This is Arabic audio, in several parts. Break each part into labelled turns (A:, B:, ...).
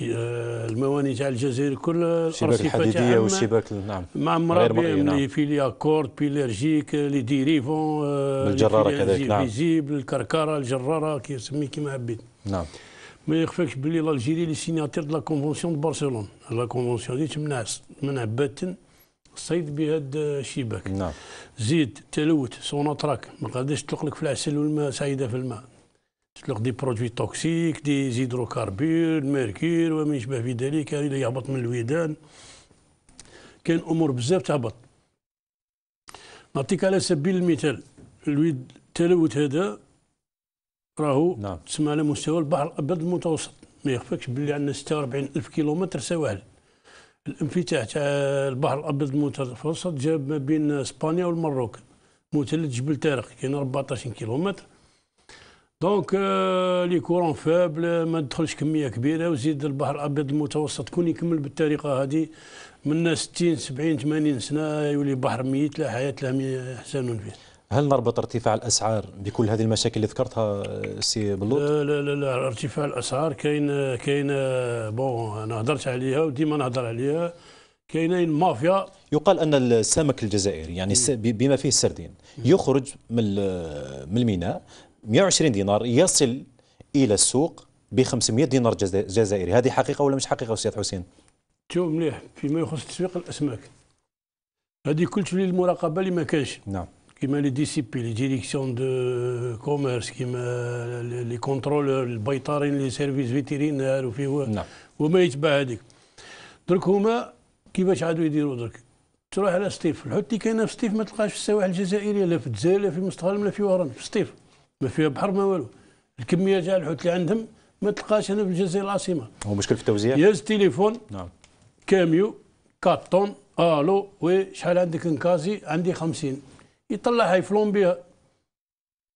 A: الموانئ تاع الجزائر كل
B: الشباك الحديديه والشباك نعم
A: معمره لي فيليا كورد بيليرجيك لي ديريفون
B: بالجراره كذلك نعم
A: فيزيبل الكركره الجراره كيسمي كيما حبيت
B: نعم.
A: ما يخفاكش بلي الجيري لي سيناتير دو لا كونفونسيون دو برشلونه. لا كونفونسيون دي تمنع باتا الصيد بهذا الشباك.
B: نعم.
A: زيد تلوث سوناتراك ما قادرش تطلق لك في العسل والماء سايده في الماء، تطلق دي برودوي توكسيك دي زيدروكاربور الميركور وما يشبه في ذلك اللي يهبط من الودان. كاين امور بزاف تهبط. نعطيك على سبيل المثال التلوث هذا راهو
B: نعم.
A: تسمى على مستوى البحر الابيض المتوسط. ما يخفاكش باللي عندنا 46,000 كيلومتر سواحل. الانفتاح تاع البحر الابيض المتوسط جاب ما بين اسبانيا والمروك مثلث جبل طارق كاين 14 كيلومتر. دونك لي كورون فابل ما تدخلش كميه كبيره، وزيد البحر الابيض المتوسط كون يكمل بالطريقه هذه من 60 70 80 سنه يولي بحر ميت لا حياه لا يحسنون فيه.
B: هل نربط ارتفاع الاسعار بكل هذه المشاكل اللي ذكرتها سي بلوط؟
A: لا لا لا, لا. ارتفاع الاسعار كاين بون انا هضرت عليها وديما نهضر عليها. كاينين مافيا.
B: يقال ان السمك الجزائري يعني بما فيه السردين يخرج من الميناء 120 دينار يصل الى السوق ب 500 دينار جزائري. هذه حقيقه ولا مش حقيقه استاذ حسين؟
A: شوف مليح فيما يخص تسويق الاسماك هذه كلش للمراقبه اللي ما كانش.
B: نعم.
A: كيما لي دي سي بي لي ديريكسيون دو كوميرس كيما لي كونترولور البيطارين لي سيرفيس فيتيرينار وفيه
B: نعم.
A: وما يتبع هذيك. درك هما كيفاش عادوا يديروا درك تروح على سطيف الحوت اللي كاينه في سطيف ما تلقاش في السواحل الجزائريه لا في الجزائر لا في مستغرب لا في وهران. في سطيف ما فيها بحر ما والو. الكميه تاع الحوت اللي عندهم ما تلقاش هنا في الجزائر العاصمه.
B: هو مشكل في التوزيع؟
A: يهز تليفون.
B: نعم.
A: كاميو 4 طون الو وي شحال عندك نكازي عندي 50 يطلعها يفلون بها.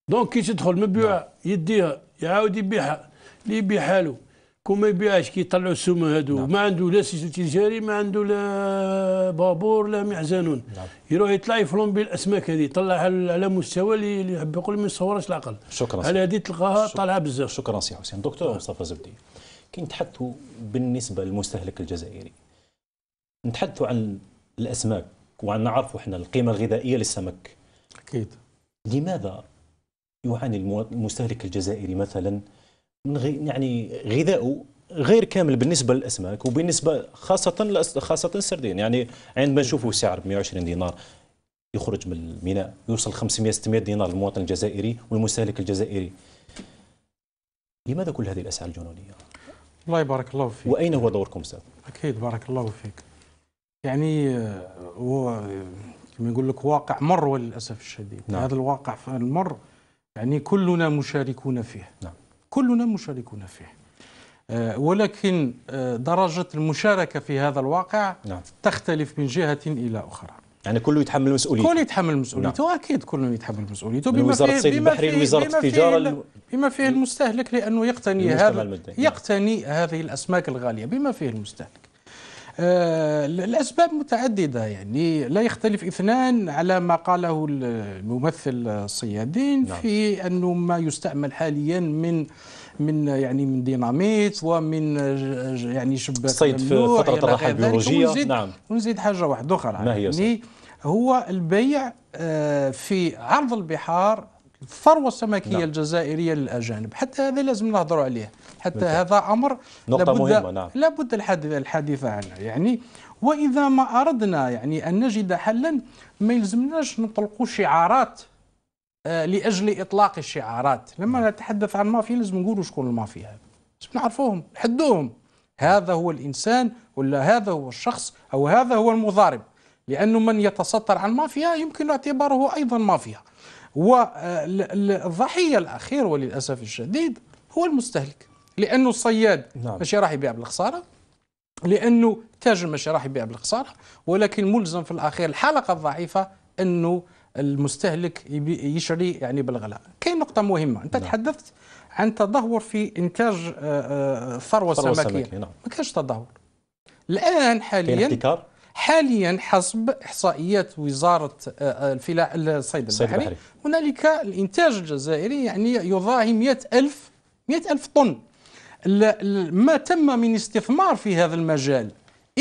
A: دونك كي تدخل مبيوعه يديها يعاود يبيعها اللي يبيع حالو كون ما يبيعش كي يطلعوا السومه هذو. نعم. ما عنده لا سجل تجاري ما عنده لا بابور لا محزنون.
B: نعم.
A: يروح يطلع يفلون بالاسماك هذه يطلعها على مستوى اللي يحب يقول ما يصورش العقل.
B: شكرا.
A: على هذه تلقاها طالعه بزاف.
B: شكرا سي حسين. دكتور مصطفى زبدي كي نتحدثوا بالنسبه للمستهلك الجزائري نتحدثوا عن الاسماك وعن نعرفوا احنا القيمه الغذائيه للسمك.
A: اكيد.
B: لماذا يعاني المستهلك الجزائري مثلا من يعني غذاؤه غير كامل بالنسبه للاسماك وبالنسبه خاصه السردين؟ يعني عندما نشوفوا سعر ب 120 دينار يخرج من الميناء يوصل 500 600 دينار للمواطن الجزائري والمستهلك الجزائري. لماذا كل هذه الاسعار الجنونيه؟
C: الله يبارك الله فيك.
B: واين هو دوركم استاذ؟
C: اكيد بارك الله فيك. يعني هو كما يقول لك واقع مر وللاسف الشديد.
B: نعم.
C: هذا الواقع المر يعني كلنا مشاركون فيه.
B: نعم.
C: كلنا مشاركون فيه. ولكن درجة المشاركة في هذا الواقع
B: نعم.
C: تختلف من جهة إلى أخرى.
B: يعني كله يتحمل مسؤوليته.
C: كل يتحمل مسؤوليته. نعم. أكيد كل يتحمل مسؤوليته.
B: من وزارة الصيد البحري لوزارة التجارة
C: بما فيه المستهلك لأنه يقتني هذه الأسماك الغالية بما فيه المستهلك. الأسباب متعددة يعني لا يختلف اثنان على ما قاله الممثل الصيادين. نعم. في أنه ما يستعمل حاليا من ديناميت ومن يعني شباك
B: الصيد في فترة الراحة البيولوجية. نعم.
C: ونزيد حاجة واحدة أخرى
B: ما هي
C: يعني هو البيع في عرض البحار الثروة السمكية. نعم. الجزائرية للأجانب. حتى هذا لازم نهضروا عليه. حتى هذا أمر
B: نقطة مهمة. نعم.
C: لابد الحديث عنه يعني. وإذا ما أردنا يعني أن نجد حلا ما يلزمناش نطلقوا شعارات لأجل إطلاق الشعارات. لما نتحدث عن مافيا لازم نقولوا شكون المافيا هذا، لازم نعرفوهم نحدوهم. هذا هو الإنسان ولا هذا هو الشخص أو هذا هو المضارب، لأنه من يتستر عن مافيا يمكن اعتباره أيضا مافيا. والضحية الأخير وللأسف الشديد هو المستهلك، لأنه الصياد ماشي راح يبيع بالخسارة، لأنه التاجر ماشي راح يبيع بالخسارة، ولكن ملزم في الأخير الحلقة الضعيفة أنه المستهلك يشري يعني بالغلاء. كاين نقطة مهمة، أنت تحدثت عن تدهور في إنتاج الثروة السمكية. ما كانش تدهور الآن حاليا حسب إحصائيات وزارة الصيد البحري هنالك الإنتاج الجزائري يعني يضاهي 100,000 طن. ما تم من استثمار في هذا المجال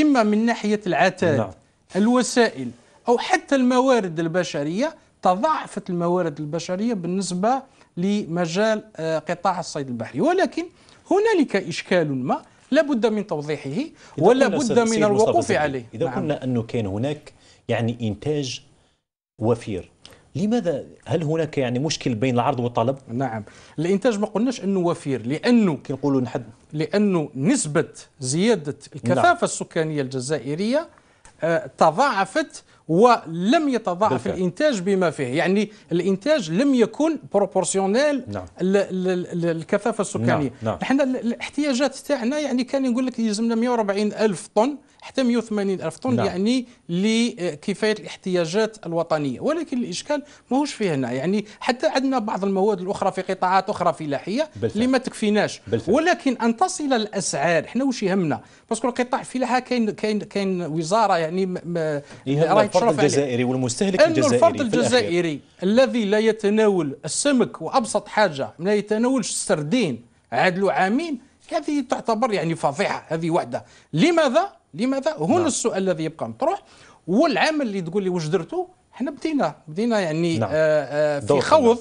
C: إما من ناحية العتاد،
B: نعم.
C: الوسائل، أو حتى الموارد البشرية، تضاعفت الموارد البشرية بالنسبة لمجال قطاع الصيد البحري. ولكن هنالك إشكال ما لا بد من توضيحه ولا بد من الوقوف عليه.
B: إذا قلنا أنه كان هناك يعني إنتاج وفير، لماذا هل هناك يعني مشكل بين العرض والطلب؟
C: نعم، الإنتاج ما قلناش أنه وفير، لأنه نسبة زيادة الكثافة السكانية الجزائرية تضاعفت ولم يتضاعف
B: بالفعل.
C: الإنتاج بما فيه، يعني الإنتاج لم يكن بروبورسيونيل الكثافة السكانية. نحن الاحتياجات تاعنا يعني كان يقول لك يلزمنا 140 ألف طن حتى 180 ألف طن يعني لكفاية الاحتياجات الوطنية. ولكن الإشكال ماهوش فيه هنا، يعني حتى عندنا بعض المواد الأخرى في قطاعات أخرى فلاحية اللي ما تكفيناش. ولكن أن تصل الأسعار، احنا واش يهمنا؟ باسكو القطاع الفلاحي كاين وزارة يعني
B: راهي الفرد الجزائري والمستهلك الجزائري،
C: الفرد الجزائري الذي لا يتناول السمك وأبسط حاجة ما يتناولش السردين عادلوا عامين، هذه تعتبر يعني فضيحة، هذه وحدة. لماذا هنا السؤال الذي يبقى مطروح. والعمل اللي تقول لي واش درتوا، احنا بدينا يعني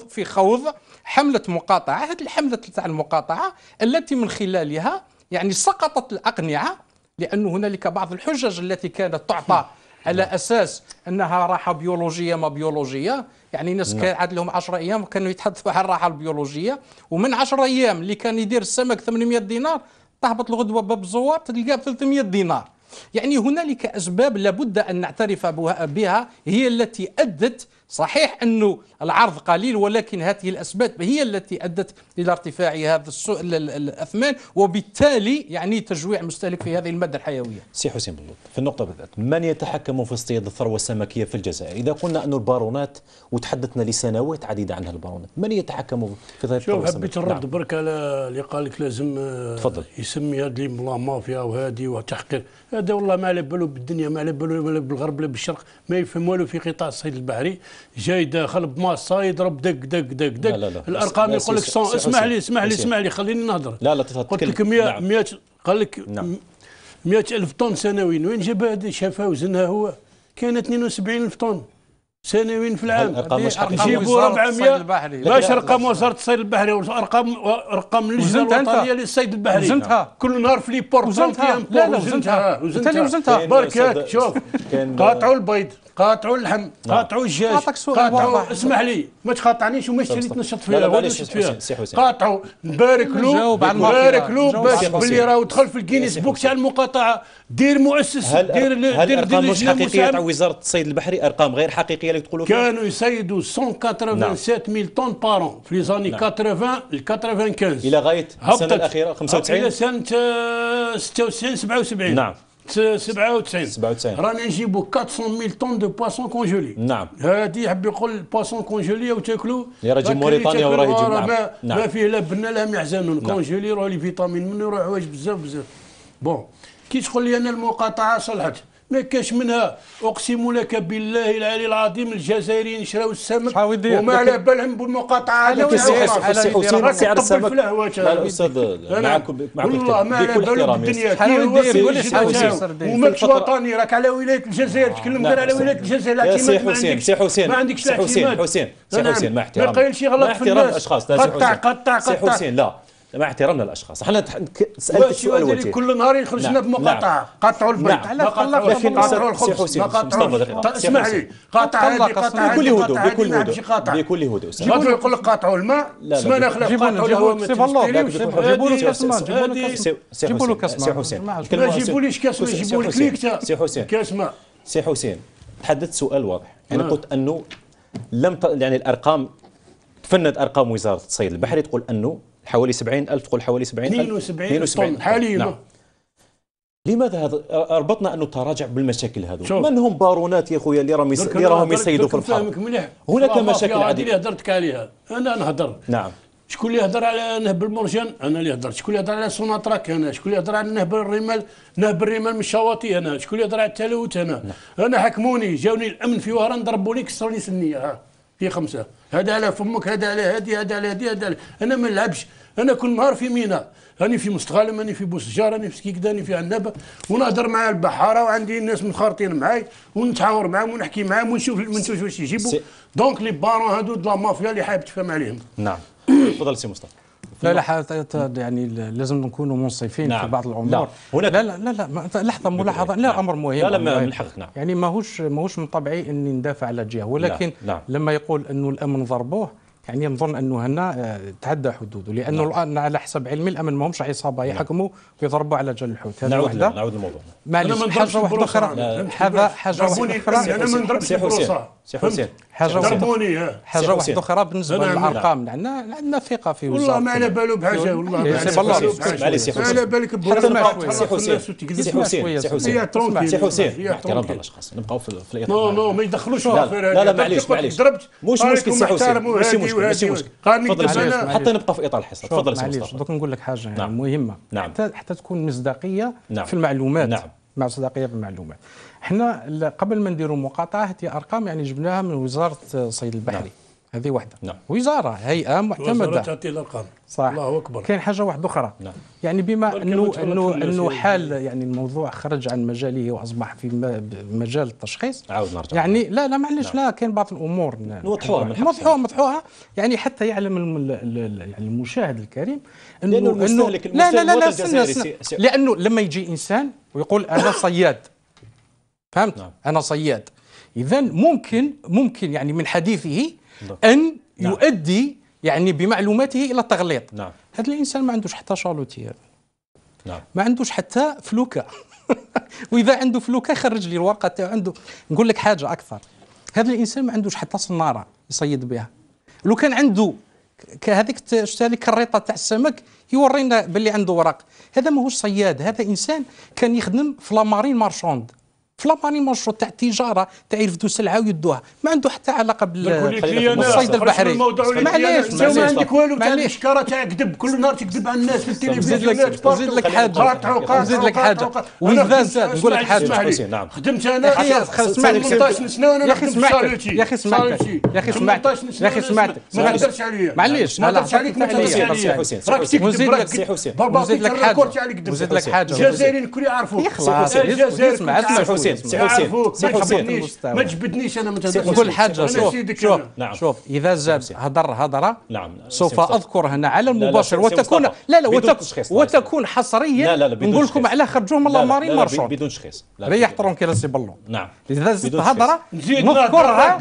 C: في خوض حملة مقاطعة. هذه الحملة تاع المقاطعة التي من خلالها يعني سقطت الأقنعة، لأن هنالك بعض الحجج التي كانت تعطى على أساس أنها راحة بيولوجية ما بيولوجية. يعني ناس كان عاد لهم 10 أيام كانوا يتحدثوا عن الراحة البيولوجية، ومن 10 أيام اللي كان يدير السمك 800 دينار تهبط الغدوة باب الزوار تلقاه ب 300 دينار. يعني هنالك أسباب لابد أن نعترف بها هي التي أدت، صحيح أنه العرض قليل، ولكن هذه الأسباب هي التي أدت إلى ارتفاع هذا الأثمان، وبالتالي يعني تجويع المستهلك في هذه المادة الحيوية.
B: سي حسين بن لطف، في النقطة بالذات من يتحكم في اصطياد الثروة السمكية في الجزائر؟ إذا قلنا أن البارونات وتحدثنا لسنوات عديدة عنها البارونات، من يتحكم في هذه الثروة السمكية؟
A: حبيت نرد برك على اللي قال لك لازم
B: تفضل.
A: يسمي هذه لا مافيا وهذه وتحقير، هذا والله ما على بالو بالدنيا، ما على بالو بالغرب لا بالشرق، ما يفهم والو في قطاع الصيد البحري. جاي داخل بماصه يضرب دق دق دق دق.
B: لا.
A: الارقام يقول لك اسمح لي خليني نهضر.
B: لا
A: قلت لك 100 قال لك 100,000 طن سنويا، وين جاب هذه؟ شافها وزنها هو، كان 72,000 طن سنويا في العام. نجيبوا 400 باش ارقام وزاره الصيد البحري وارقام اللجنه الوطنيه للصيد البحري كل نهار في لي بورتون فيها.
C: لا وزنتها
A: برك شوف، قاطعوا البيض، قاطعوا اللحم، قاطعوا الدجاج، قاطعوا، اسمح لي ما تقاطعنيش وما تشري تنشط فيها، قاطعوا. نبارك له باش باللي راهو دخل في الجينيس بوك تاع المقاطعه. دير مؤسس، دير
B: الارقام مش حقيقيه تاع وزاره الصيد البحري، ارقام غير حقيقيه اللي تقولوا
A: كانوا يصيدوا 187,000 طن بارون في لي زاني 80 ل 95
B: الى غايه السنه الاخيره 95
A: الى سنه 96 97.
B: نعم
A: 97 رانا نجيبوا 400,000 طن دو بواسون كونجولي.
B: نعم
A: هذه يحب يقول البواسون كونجولي وتاكلوا
B: يا رجل موريتانيا وراه يجيب.
A: ما فيه لا بنا لا يحزنون. كونجولي يروح لي فيتامين منه يروح حوايج بزاف. بون كي تقول لي انا المقاطعه صلحت، ما كاش منها. اقسم لك بالله العلي العظيم الجزائريين شراو السمك وما على بالهم بالمقاطعه.
B: هذا سعر السمك
A: الاستاذ معكم والله ما على بالهم بالدنيا. وماكش وطني، راك على ولايه الجزائر، تكلم غير على ولايه الجزائر.
B: يا سي حسين، سي حسين،
A: ما عندكش
B: حسين مع احترام،
A: ما قايل شي غلط في الناس.
B: الاشخاص.
A: قطع
B: سي حسين لا، مع احترامنا للاشخاص، احنا سالت سؤال وجيه.
A: كل نهار يخرجنا بمقاطعه. قطعوا البيض، قطعوا الخبز، اسمح لي، قطع
B: بكل هدوء بكل هدوء.
A: غادي يقول لك قطعوا الماء، سمانه خلاف قطعوا الهواء.
C: جيبوا له كاس ماء، جيبوا له كاس ماء.
B: سي حسين،
A: ما جيبوليش كاس ماء، جيبوا لك ليكتا.
B: سي حسين،
A: كاس ماء.
B: سي حسين، تحدثت سؤال واضح، يعني قلت انه يعني الارقام، تفند ارقام وزاره الصيد البحري تقول انه حوالي 70,000، تقول حوالي
A: 72 طن حاليا.
B: نعم. لماذا هذا؟ ربطنا انه تراجع بالمشاكل هذو. من هم بارونات يا خويا اللي راهم يصيدوا في البحر؟ هناك مشاكل عديده
A: اللي هضرتك عليها. انا نهضر.
B: نعم.
A: شكون اللي هضر على نهب المرجان؟ انا اللي هضرت. شكون اللي هضر على سوناطراك؟ انا. شكون اللي هضر على نهب الرمال؟ نهب الرمال من الشواطئ؟ انا. شكون اللي هضر على التلوث؟ انا. انا حكموني، جاوني الامن في وهران ضربوني كسروا لي سنيه. هي 5. هذا على فمك، هذا على هذه، هذا على هذه، هذا على. انا ما نلعبش، انا كل نهار في ميناء، راني في مستغالم، راني في بوسجار، راني في سكيكدا، راني في عنابه، ونهضر مع البحاره، وعندي الناس متخارطين معاي، ونتحاور معاهم ونحكي معاهم ونشوف واش يجيبوا. دونك لي بارون هادو د لا مافيا اللي حابب تفهم عليهم.
B: نعم. تفضل سي مصطفى.
C: لا يعني لازم نكونوا منصفين
B: نعم.
C: في بعض الامور.
B: لا هناك
C: لا لحظه ملاحظه، لا امر مهم.
B: لا من حقك. نعم.
C: يعني ماهوش من طبعي اني ندافع على جهه، ولكن
B: لا.
C: لما يقول انه الامن ضربوه، يعني نظن انه هنا تعدى حدوده، لانه الان على حسب علمي الامن ماهمش عصابه يحكموا ويضربوا على جل الحوت. هذه وحده.
B: نعود للموضوع.
C: معليش، حاجه واحده اخرى. هذا حاجه واحده اخرى.
A: انا ما نضربش البروصه.
B: سي حسين.
C: حاجه واحده اخرى بالنسبه للارقام. عندنا ثقه في وزاره.
A: والله ما على بالو بحاجه، والله ما على بالك بروصه.
B: سي حسين. سي حسين. احترام الاشخاص، نبقاو في الاطار.
A: نو ما يدخلوش في
B: لا معليش مش مشكل سي حسين، ماشي مشكل. تفضل حتى نبقى في اطار الحصه. تفضل سي مصطفى.
C: دوك نقول لك حاجه مهمه حتى تكون مصداقيه في المعلومات. مع مصداقيه في المعلومات. احنا قبل ما نديروا مقاطعه هذه ارقام يعني جبناها من وزاره الصيد البحري. هذه وحده. وزاره هيئه معتمده
A: تعطي الارقام.
C: صح.
A: الله اكبر.
C: كاين حاجه واحده اخرى. يعني بما انه حال يعني الموضوع خرج عن مجاله واصبح في مجال التشخيص.
B: عاود نرجع.
C: يعني لا معليش. لا كاين بعض الامور مطحوها يعني حتى يعلم يعني المشاهد الكريم انه
B: المستهلك
C: لا لانه لما يجي انسان ويقول انا صياد، فهمت؟ انا صياد، اذا ممكن يعني من حديثه ان يؤدي يعني بمعلوماته الى التغليط. هذا الانسان ما عندوش حتى شالوتي، ما عندوش حتى فلوكه. واذا عنده فلوكه خرج لي الورقه تاعو. عنده. نقول لك حاجه اكثر، هذا الانسان ما عندوش حتى صناره يصيد بها. لو كان عنده كهذيك تشتري كريطه تاع السمك يورينا باللي عنده ورق. هذا ماهوش صياد، هذا انسان كان يخدم في لامارين مارشوند، في لامارين مارشوند تاع التجاره، تاع يرفدوا سلعه ويدوها، ما عنده حتى علاقه بالصيد البحري. معليش
A: ما عندك والو تاع الشكاره تاع كذب، كل نهار تكذب على الناس في التلفزيونات.
C: نزيد لك حاجه واذا زاد نقول لك حاجه.
A: خدمت انا 18 سنه وانا نخدم في شارلتي.
C: يا اخي سمعتك ما نهدرش عليا. معليش ما نهدرش عليك، ما تهدرش عليا. راك تكذب، راك نزيد لك حاجه.
A: الجزائريين الكل يعرفوك.
C: خلاص
B: اسمع
A: ما تجبدنيش انا.
C: نقول حاجه. شوف اذا زاد هضره سوف اذكر هنا على المباشر وتكون حصريا. نقول لكم على خرجوهم من لامارين مارشون
B: بدون تشخيص.
C: ريح طرونكي راسي بالون.
B: اذا
C: زدت هضره نذكرها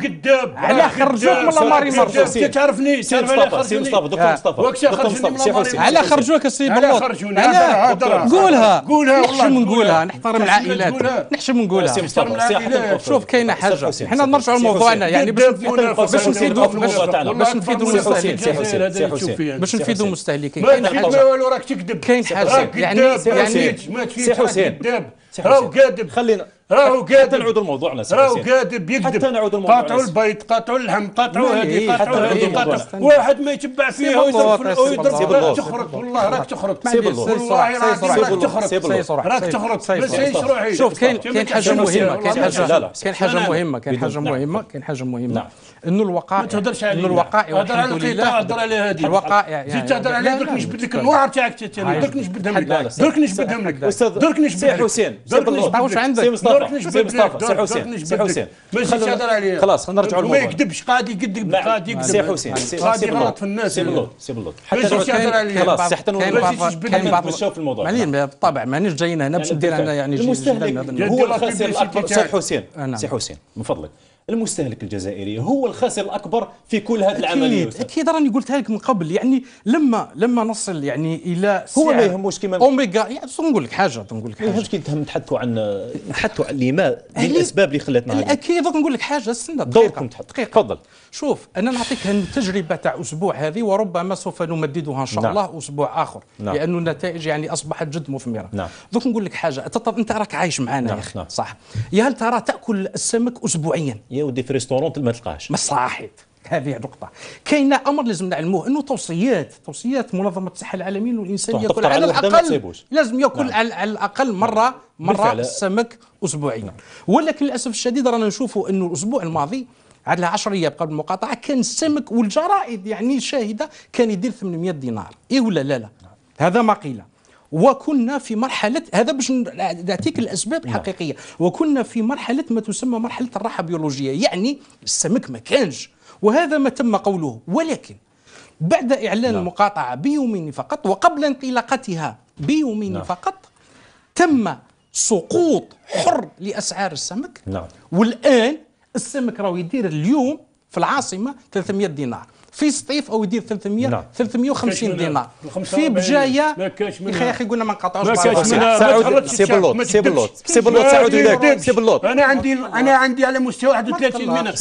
C: على خرجوهم من لامارين مارشون.
A: تعرفني
B: سي مصطفى دكتور مصطفى
C: على خرجوك السي بالون. قولها نحشم نقولها، نحترم العائلات، نحشم نقولها. شوف كاينه حاجه، احنا نرجعوا لموضوعنا يعني باش نفيدوا المستهلكين.
A: ما والو راك تكذب.
C: كاين حاجه يعني
A: سي حسين راهو كاذب.
B: خلينا
A: راهو كاذب.
B: نعودوا لموضوعنا.
A: راهو كاذب يكذب. قاطعوا البيض، قاطعوا اللحم، قاطعوا هذه، قاطعوا هذه. واحد ما يتبع فيها ويضرب. تخرج والله راك تخرج. والله راك تخرج.
C: شوف كاين حاجه مهمه، كاين حاجه مهمه انه الوقائع،
A: والحمد لله الوقائع
C: يعني
A: تهضر عليها. درك نجبد لك النوار تاعك ثاني، درك نجبدهم لك.
B: سي حسين
C: واش عندك؟
B: سي حسين
A: ماشي تهضر عليها.
B: خلاص نرجعوا للموضوع.
A: ما يكذبش، قاعد يكذب.
B: سي حسين
A: قاعد يغلط في الناس.
B: سي بالله
A: حتى تهضر عليها.
B: خلاص حتى
C: نمشيو
B: في الموضوع.
C: معليش بالطبع مانيش جايين هنا باش ندير انا يعني
B: المستهلك هو الخاسر الاكبر. سي حسين من فضلك، المستهلك الجزائري هو الخاسر الاكبر في كل هذه العمليه.
C: اكيد راني قلتها لك من قبل. يعني لما نصل يعني الى
B: هو ما يهموش كيما
C: اوميغا. نقول لك حاجه
B: ما يهمش كي نتحدثوا عن لما الاسباب اللي خلاتنا هذه.
C: اكيد نقول لك حاجه. استنى
B: دوركم تفضل.
C: شوف انا نعطيك التجربه تاع اسبوع هذه، وربما سوف نمددها ان شاء الله اسبوع اخر. لانه النتائج يعني اصبحت جد مثمره. دوك نقول لك حاجه، انت راك عايش معنا يا اخي صح؟ يا هل ترى تاكل السمك اسبوعيا؟
B: يا ودي في ريستورون ما تلقاهش.
C: ما صحيت. هذه نقطة. كاين أمر لازم نعلموه، أنه توصيات منظمة الصحة العالمية أنه الإنسان يأكل على الأقل لازم يأكل على الأقل مرة السمك أسبوعيا. ولكن للأسف الشديد رانا نشوفوا أنه الأسبوع الماضي عاد لها 10 ايام قبل المقاطعه كان السمك والجرائد يعني شاهده كان يدير 800 دينار، اي ولا لا لا؟ هذا ما قيل. وكنا في مرحله، هذا باش نعطيك الاسباب الحقيقيه، وكنا في مرحله ما تسمى مرحله الراحه البيولوجيه، يعني السمك ما كانش، وهذا ما تم قوله. ولكن بعد اعلان المقاطعه بيومين فقط وقبل انطلاقتها بيومين فقط تم سقوط حر لاسعار السمك. والان السمك راه يدير اليوم في العاصمه 300 دينار، في سطيف او يدير 350 دينار، في بجايه يا اخي قلنا ما نقاطعوش.
B: سعود سيبلوط سعود
A: انا عندي على مستوى 31 ميناء.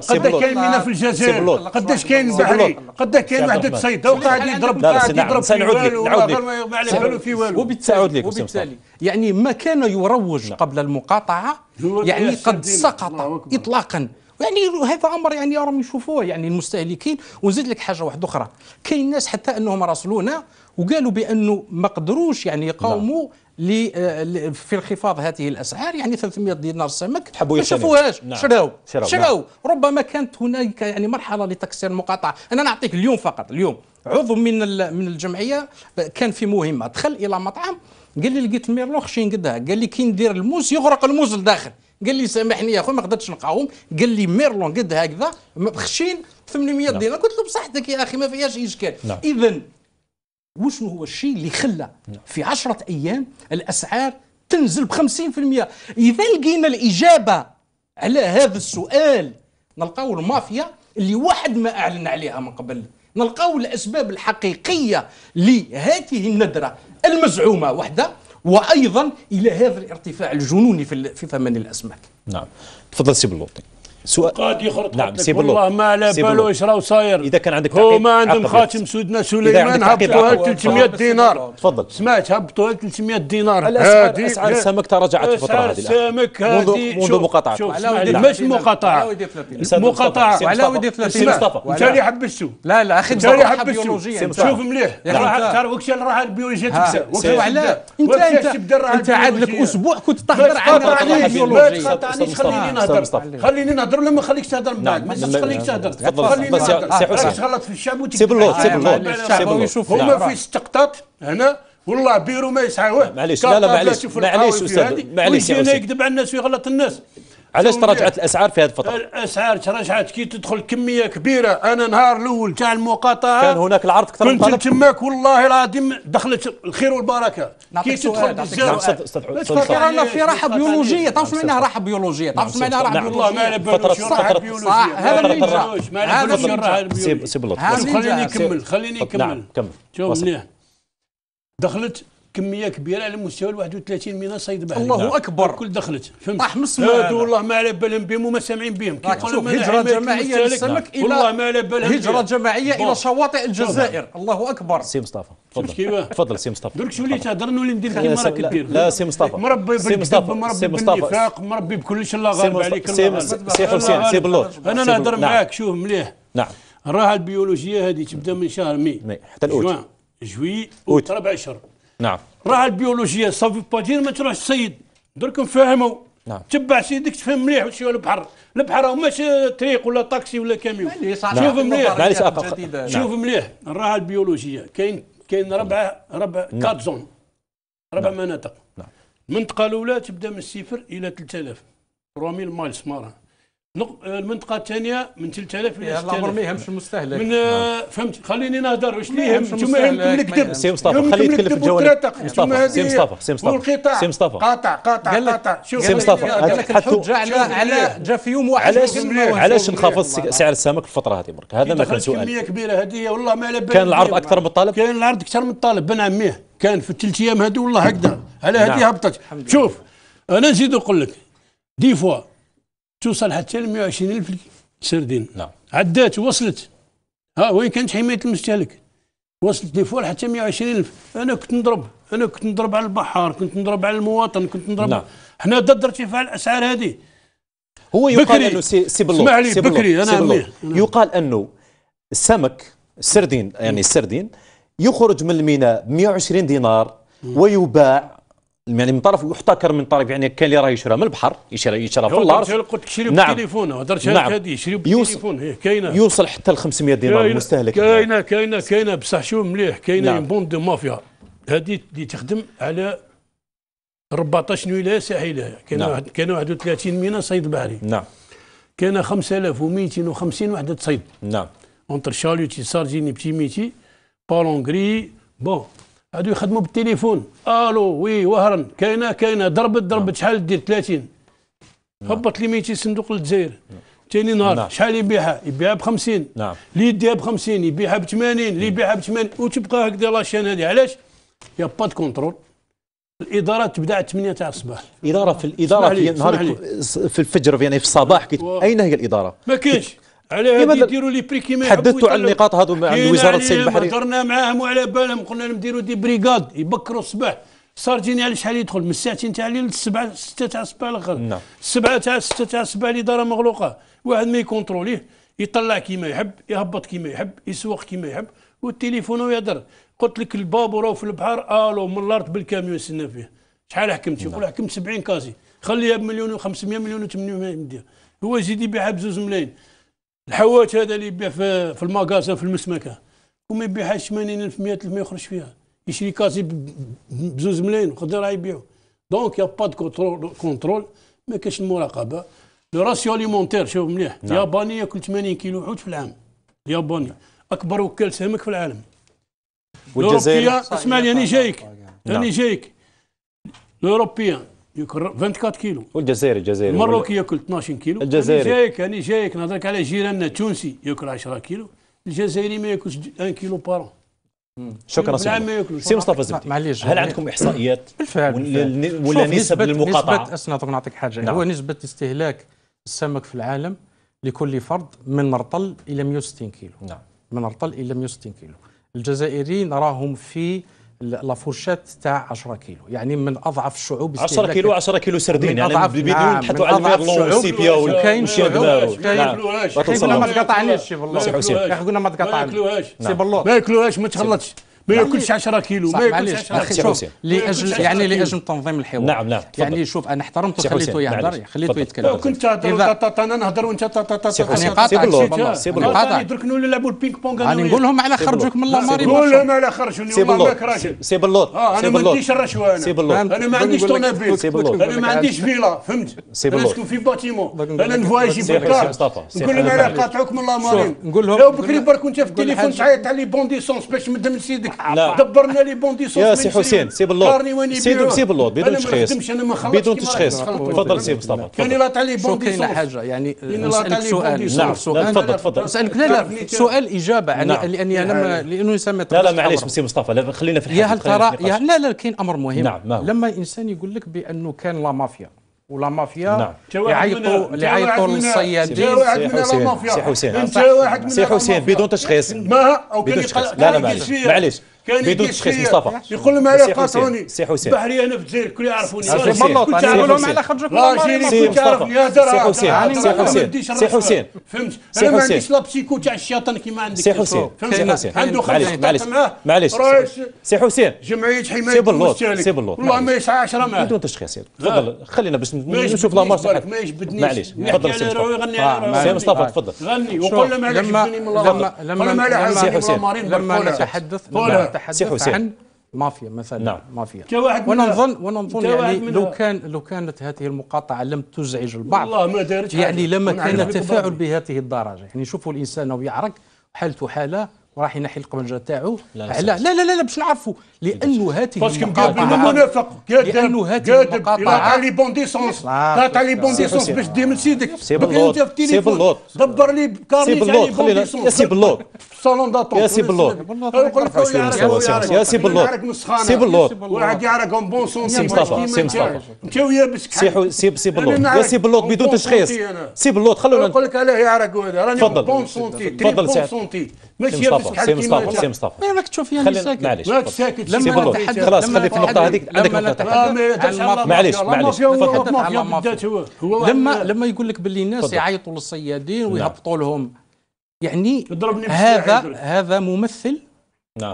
A: قداش كاين ميناء في الجزائر؟ قداش كاين بحري؟ قداش كاين وحده صيد وقاعد يضرب ما على بالو في والو.
C: وبالتالي يعني ما كان يروج قبل المقاطعه يعني قد سقط اطلاقا. يعني هذا امر يعني راهم يشوفوه يعني المستهلكين. ونزيد لك حاجه واحده اخرى، كاين ناس حتى انهم راسلونا وقالوا بانه ما قدروش يعني يقاوموا في انخفاض هذه الاسعار، يعني 300 دينار السمك ما شافوهاش، شراو. ربما كانت هناك يعني مرحله لتكسير المقاطعه. انا نعطيك اليوم فقط، اليوم عضو من الجمعيه كان في مهمه، دخل الى مطعم قال لي لقيت الميرلون خشي نقدها، قال لي كي ندير الموس يغرق الموس لداخل، قال لي سامحني يا اخويا ما قدرتش نقاوم، قال لي ميرلون قد هكذا خشين 800 دينار. قلت له بصحتك يا اخي ما فيهاش اشكال. اذا وشنو هو الشيء اللي خلى في 10 ايام الاسعار تنزل ب 50%؟ اذا لقينا الاجابه على هذا السؤال نلقاو المافيا اللي واحد ما اعلن عليها من قبل، نلقاو الاسباب الحقيقيه لهذه الندره المزعومه وحده، وايضا الى هذا الارتفاع الجنوني في ثمن الاسماك.
B: نعم تفضل سي بلوطي.
A: سؤال قاد يخرط.
B: نعم سي
A: والله ما على بالو ايش راهو صاير.
B: اذا كان عندك
A: هو ما عندهم خاتم سيدنا سليمان هبطوها 300 دينار.
B: تفضل.
A: سمعت هبطوها 300 دينار.
B: اسعار السمك تراجعت في الفتره هذه.
A: السمك هذه
B: منذ مقاطعه.
A: مش مقاطعه. مقاطعه
C: وعلى ودي 30.
A: انت اللي حبستو.
C: لا اخي
A: انت اللي حبستو. شوف مليح. ترى وقت الراحه البيولوجيه تكسب.
C: انت عاد لك اسبوع كنت تهضر عن الراحه البيولوجيه.
A: ما تقاطعنيش خليني نهضر ولا ما خليكش تهضر من بعد. ما تخليكش تهضر. خليني نهضر. تغلط في الشعب
B: سي بلوط
A: هما في استقطاط هنا والله بيرو ما يسعوه.
B: معليش معليش استاذ معليش
A: يكذب على الناس ويغلط الناس.
B: علاش تراجعت الاسعار في هذه الفتره؟
A: الاسعار تراجعت كي تدخل كميه كبيره. انا نهار الاول تاع المقاطعه
B: كان هناك العرض اكثر من
A: كنت تماك والله العظيم دخلت الخير والبركه. كي تدخل الزرع
C: رانا في راحه بيولوجيه. تعرف شنو معناها راحه بيولوجيه؟ تعرف شنو معناها راحه بيولوجيه؟
A: والله ما بالوش راحه بيولوجيه. هذا اللي جا خليني نكمل. شوف مليح دخلت كميه كبيره على مستوى 31 ميناء صيد بحري.
C: الله اكبر.
A: كل دخلت
C: فهمت.
A: هادو والله ما على بالهم بهم وما سامعين بهم.
C: هجره جماعيه للسمك
A: والله ما على بالهم.
C: هجره جماعيه الى شواطئ الجزائر. الله اكبر.
B: سي مصطفى
A: تفضل
B: سي مصطفى.
A: درك شولي تهضر نولي ندير كيما راك دير.
B: لا سي مصطفى
A: مربي بالكذب مربي بالنفاق مربي بكلش. الله غالب عليك.
B: سي حسين سي بلوط.
A: انا نهضر معاك. شوف مليح.
B: نعم
A: الراحه البيولوجيه هذه تبدا من شهر مي
B: حتى الاوت
A: جوي اوت 4 اشهر.
B: نعم
A: الراحه البيولوجيه صافي بادير ما تروحش تصيد. درك نفهموا.
B: نعم
A: تبع سيدك تفهم مليح واش هو البحر. البحر ماشي طريق ولا طاكسي ولا كاميون. شوف مليح شوف مليح الراحه البيولوجيه كاين ربع كات زون 4 مناطق.
B: نعم
A: المنطقه الاولى تبدا من 0 الى 3000 3000 مايل سماره. المنطقه الثانيه من 3000 الى 6000.
C: الامر ما يهمش المستهلك.
A: من فهمت خليني نهضر واش اللي يهم. انتم يهمكم الكذب.
B: سي مصطفى خليه يتكلم في الجوانب. سي مصطفى
A: قاطع
B: شوف سي مصطفى
C: قال لك الحجه على جا في يوم واحد.
B: علاش انخفض سعر السمك في الفتره هذه برك؟ هذا ما كان سؤال.
A: كميه كبيره هذه والله ما على بالي.
B: كان العرض اكثر من الطلب.
A: كان العرض اكثر من الطلب بن عميه. كان في الثلاث ايام هذو والله هكذا على هذه هبطت. شوف انا نزيد نقول لك دي فوا توصل حتى ل 120,000 سردين.
B: نعم
A: عدات وصلت. وين كانت حمايه المستهلك؟ وصلت دي فوا حتى 120,000. انا كنت نضرب على البحر، كنت نضرب على المواطن، كنت نضرب. نعم. حنا ضد ارتفاع الاسعار هذه.
B: هو يقال انه سي بلوط
A: اسمع لي بكري انا
B: يقال انه السمك السردين يعني السردين يخرج من الميناء ب 120 دينار ويباع يعني من طرف يحتكر من طرف، يعني كان اللي راه يشرى من البحر، يشرى في اللارج.
A: قلت لك شري
B: نعم.
A: بالتليفون، هضرت
B: نعم.
A: هذه يشري بالتليفون، كاينه
B: يوصل حتى ل 500 دينار المستهلك.
A: كاينه بصح شوف مليح، كاينه
B: نعم.
A: بوند دو مافيا هذه اللي تخدم على 14 ولايه ساحليه، كاين 31 ميناء صيد بحري.
B: نعم.
A: كاين 5250 وحده صيد.
B: نعم.
A: اونتر شالوتي سارجيني بتيميتي بالونغري بون، هادو يخدموا بالتليفون. الو وي وهران كاينه ضربت شحال دير 30 هبط لي 200 صندوق للجزائر. ثاني نهار
B: نعم.
A: شحال يبيعها ب 50.
B: نعم.
A: اللي يديها ب 50 يبيعها ب 80، اللي يبيعها ب 80 وتبقى هكذا لاشين هذه. علاش؟ يا با دو كونترول. الاداره تبدا على 8 تاع الصباح.
B: الاداره في نهار في الفجر، يعني في الصباح اين هي الاداره؟
A: ما كاينش. على هذه يديروا لي بري كيما
B: حدثتوا على النقاط هذو عند وزاره الصيد البحري؟
A: هضرنا معاهم وعلى بالهم، قلنا لهم ديروا دي بريغاد يبكروا الصباح. سارجيني على شحال يدخل من الساعتين تاع الليل للسبعه 6 تاع الصباح الاخر.
B: نعم.
A: 7 تاع 6 تاع الصباح الاداره مغلوقه، واحد ما يكونتروليه، يطلع كيما يحب، يهبط كيما يحب، يسوق كيما يحب، والتليفون ويهدر. قلت لك البابور في البحر الو من الارض بالكاميون يستنى فيه. شحال حكمت؟ يقول حكمت 70 كازي، خليها بمليون و500 مليون و800 ندير. هو يزيد يبيعها ب2 ملايين. الحوات هذا اللي يبيع في المغازه في المسمكه وما يبيعهاش 80,000 100,000 ما يخرج فيها، يشري كازي ب2 ملايين وقدر راه يبيعو. دونك يا با دو كونترول، ما كاينش المراقبه. لو راسيو اليمونتير شوف مليح.
B: نعم.
A: الياباني ياكل 80 كيلو حوت في العام، الياباني اكبر وكال سمك في العالم.
B: والجزائر
A: اسمعني انا جايك الاوروبيان ياكل 24 كيلو،
B: والجزائري
A: المروكي ياكل 12 كيلو.
B: الجزائري
A: انا جايك نهضرك على جيراننا. التونسي ياكل 10 كيلو، الجزائري ما ياكلش 1 كيلو بارون.
B: شكرا سي مصطفى زبدي. هل عندكم احصائيات
C: بالفعل
B: ولا نسب للمقاطعه؟
C: نسبة نعطيك حاجه.
B: نعم.
C: هو نسبه استهلاك السمك في العالم لكل فرد من مرطل الى 160 كيلو.
B: نعم.
C: من مرطل الى 160 كيلو. الجزائريين راهم في لافورشات تاع 10 كيلو، يعني من اضعف الشعوب استهلاكا.
B: 10 كيلو سردين، يعني بدون تحطوا على
C: الميرلون
B: والسيبيا
C: وكاين
B: والشيف.
C: قلنا ما تقاطعنيش سي بالله.
B: سي حسين
C: قلنا ما تقاطعنيش سي بالله.
A: ما ياكلوهاش، ما تغلطش. ما ياكلش 10 كيلو، ما ياكلش 10
C: كيلو. لاجل يعني لاجل تنظيم الحوار.
B: نعم.
C: يعني شوف انا احترمته خليته يهضر، خليته يتكلم.
A: كنت تهضر انا نهضر وانت
B: سي بالله
A: درك نلعبوا البينغ بونغ.
C: انا نقول لهم على خرجوك من لاماري.
A: قول لهم على خرجوني والله ماك راجل.
B: سي بالله
A: انا ما عنديش الرشوه. انا ما عنديش طونابيل، انا ما عنديش فيلا، فهمت؟ انا نسكن في باتيمون، انا نفوايجي بالكار. نقول لهم على قاطعوك من لاماري.
C: نقول لهم
A: لو بكري برك وانت في التليفون تعيط على لي بون ديسونس باش مدم سيدك. دبرنا لي بون ديسونس.
B: يا سي حسين سي بالله بدون تشخيص. بدون تشخيص. تفضل سي مصطفى.
A: كان لا تاع لي بون
C: كاينه
A: ديسونس.
C: حاجه يعني نسالك سؤال.
B: نعم تفضل.
C: نسالك لا سؤال اجابه يعني لاني انا لانه انسان ما
B: لا معليش سي مصطفى خلينا في الحديث.
C: يا هل ترى لا كاين امر مهم.
B: نعم.
C: لما انسان يقول لك بانه كان لا مافيا ولا مافيا.
B: نعم.
C: يعيطوا للصيادين.
B: سي حسين بدون تشخيص. بدون تشخيص. لا معليش بدون تشخيص مصطفى.
A: يقول لهم على قاطعوني.
B: سي حسين
A: بحري انا في الجزائر الكل يعرفوني.
C: نقول لهم على خرجوك من
B: سي حسين
A: فهمت؟ انا ما عنديش لا بسيكو تاع الشيطان كيما عندك.
B: سي حسين
A: عنده
B: معليش سي حسين
A: جمعيه حمايه المستهلك والله ما يسعى 10 معاه
B: بدون تشخيص. تفضل خلينا باش نشوف لا مارش.
A: ما يجبدنيش.
B: معليش تفضل سي مصطفى. سي مصطفى تفضل
A: غني وقول لهم على جبدني من
C: لما نتحدث عن مافيا مثلا.
B: نعم.
C: مافيا. ونظن يعني لو كانت هذه المقاطعه لم تزعج البعض
A: والله ما دارت
C: يعني لما كان التفاعل بهذه الدرجه. يعني شوفوا الانسان وهو يعرق حالته حاله وراح ينحي القبنجه تاعو. لا باش نعرفوا لانه هذه المقاطعه لانه هذه المقاطعه
A: لي بون ديسونس تاع لي بون ديسونس باش دير من سيدك.
B: سي بالله
A: دبر لي كارني تاع لي بون ديسونس.
B: يا سي بالله
A: صالون داتون.
B: يا سي بالله يا سي بالله سي بالله
A: واحد يعرق بون سونتي.
B: سي مصطفى
A: انت ويابس
B: سي بالله يا سي بالله بدون تشخيص. سي بالله خلونا
A: نقول لك علاه يعرق هذا راني بون سونتي.
B: تفضل
A: بون سونتي ماشي يابس
B: سي مصطفى
C: راك تشوف يعني ساكت.
B: معليش
A: ساكت.
B: لما نتحدث خلاص خلي في النقطه هذيك عندك نقطه. معليش
C: لما يقول لك باللي الناس يعيطوا للصيادين ويهبطوا لهم يعني
A: يضربني
C: هذا ممثل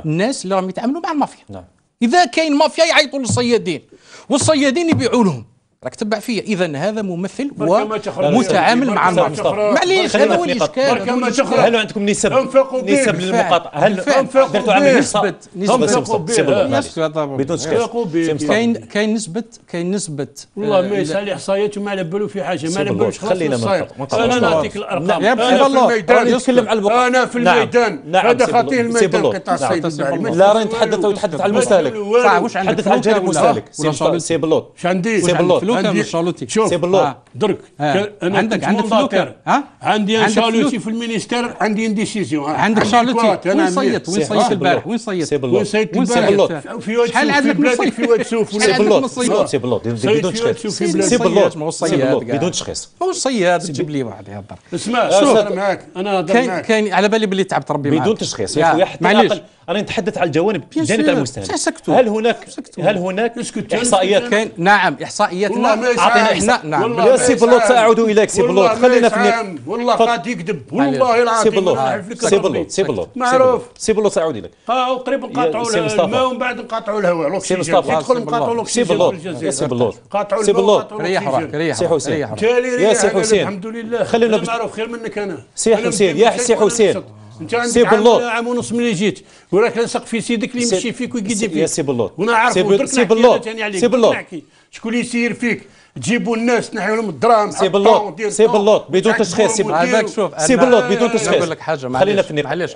C: الناس اللي راهم يتعاملوا مع المافيا. اذا كاين مافيا يعيطوا للصيادين والصيادين يبيعوا لهم، راك تبع فيا. اذا هذا ممثل ومتعامل مع المافيا. معليش هذا هو الاشكال.
B: هل عندكم نسب للمقاطعه؟ هل درتوا عمل نسبه بدون تشخيص؟
C: كاين نسبه
A: والله ما يسال احصائيات وما على بالو في حاجه، ما على بالوش.
B: خلينا
A: انا نعطيك الارقام.
C: انا في الميدان
B: نتكلم على الوقت.
A: انا في الميدان هذا خطيه الميدان قطاع الصيد البحري.
B: لا راه نتحدث على المستهلك.
C: واش عندك
B: تحدث على الجانب المستهلك. سي بلوط.
A: اش عندي؟
B: سي بلوط.
C: عندي شالوتي.
B: سي بلوط.
A: درك انا
C: عندك فلوكر.
A: عندي شالوتي في المينيستير، عندي ديسيزيون.
C: عندك شالوتي. وين صيدت البارح؟ وين صيدت
A: البارح؟ شحال عندك في بلادك في واد سوف؟
B: سي بلوط بدون تشخيص. سي بلوط بدون تشخيص.
C: ماهوش صياد تجيب لي واحد يهضر.
A: اسمع شوف معاك انا
C: كاين على بالي باللي تعبت ربي معاك
B: بدون تشخيص يا اخويا. حتى انا نتحدث على الجوانب تاع المستهلك. هل هناك احصائيات؟
C: كاين نعم احصائياتنا
B: اعطينا احنا. نعم يا سي بلوط ساعود اليك. سي بلوط خلينا في
A: والله قاعد يكذب والله العظيم.
B: سي بلوط
A: معروف.
B: سي بلوط ساعود اليك.
A: قريب نقاطعوا الماء ومن بعد نقاطعوا الهواء. الاكسجين يدخل نقاطعوا الاكسجين.
B: سي بلوط
A: قاطعوا
B: سي بلوط.
C: ريح روحك
B: سي حسين.
A: يا
B: سي حسين
A: الحمد لله.
B: خلينا
A: معروف خير منك انا.
B: سي حسين يا سي حسين.
A: انت سي بلوط عام ونص ملي جيت وراك لاصق في سيدك اللي يمشي فيك ويقيد فيك.
B: يا سي بلوط
A: وانا عارف
B: سي بلوط سي بلوط
A: شكون اللي يسير فيك؟ تجيبوا الناس تنحيوا لهم الدراهم.
B: سي بلوط بدون تشخيص.
C: هذاك شوف
B: سي بلوط بدون تشخيص.
C: نقول لك حاجه
B: خلينا في
C: معليش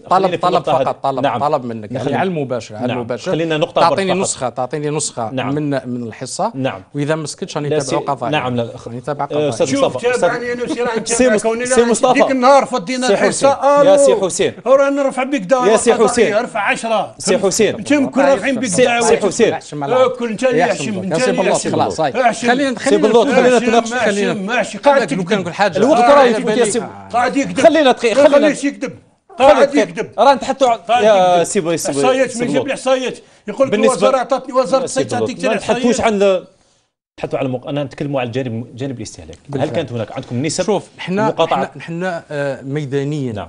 C: طلب فقط طلب منك يعني على المباشر
B: خلينا نقطه
C: تعطيني نسخه من الحصه.
B: نعم
C: واذا ما سكتش راني قضايا.
B: نعم
C: نتابع قضايا.
B: استاذ مصطفى
A: تابعني انا
B: سي مصطفى
A: ديك النهار فضينا الحصه.
B: يا سي حسين
A: ورا نرفع بك دعوه.
B: يا سي حسين
A: ارفع 10.
B: سي حسين
A: انت كل رافعين بك دعوه.
B: سي حسين
A: كل انت اللي يحشم انت اللي يحشم.
C: خلاص
B: خلينا نتناقش.
C: قاعد نقول حاجه
B: الوقت راه يفوت.
A: قاعد يكذب.
B: خلينا
A: يكذب. قاعد يكذب.
B: راه نتحدثوا يا سي
A: احصائيات. من جاب لي احصائيات يقول لك الوزاره عطاتني وزاره الصيد تعطيك
B: ما نتحدثوش عن انا نتكلموا على جانب الاستهلاك. هل كانت هناك عندكم نسب؟
C: شوف
B: مقاطعه؟
C: احنا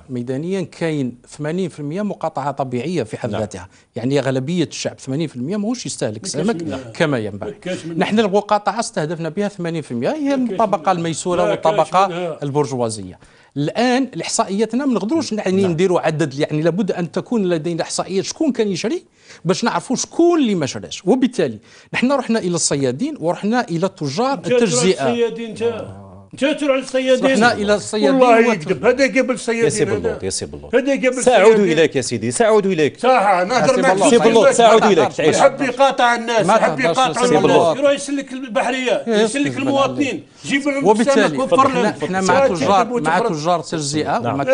C: ميدانيا كاين 80% مقاطعه طبيعيه في حد ذاتها. يعني اغلبيه الشعب 80% ماهوش يستهلك السمك كما ينبغي. نحن المقاطعه استهدفنا بها 80% هي الطبقه الميسوره والطبقه البرجوازيه. الان الاحصائياتنا ما نقدروش نديروا عدد. يعني لابد ان تكون لدينا احصائيات شكون كان يشري باش نعرفوا شكون اللي ما شراش. وبالتالي نحن رحنا الى الصيادين ورحنا الى تجار التجزئه.
A: انت تروح للصيادين.
C: رحنا الى الصيادين.
A: والله يكذب. هذا قبل الصيادين.
B: يا سي بلوط
A: هذا قبل.
B: ساعودوا اليك يا سيدي ساعودوا اليك.
A: صح نهضر معك
B: سي بلوط ساعودوا اليك. تعيش
A: يحب يقاطع الناس. يحب يقاطع الناس. يروح يسلك البحريه يسلك المواطنين. جيب لهم
C: وبالتالي احنا مع تجار التجزئه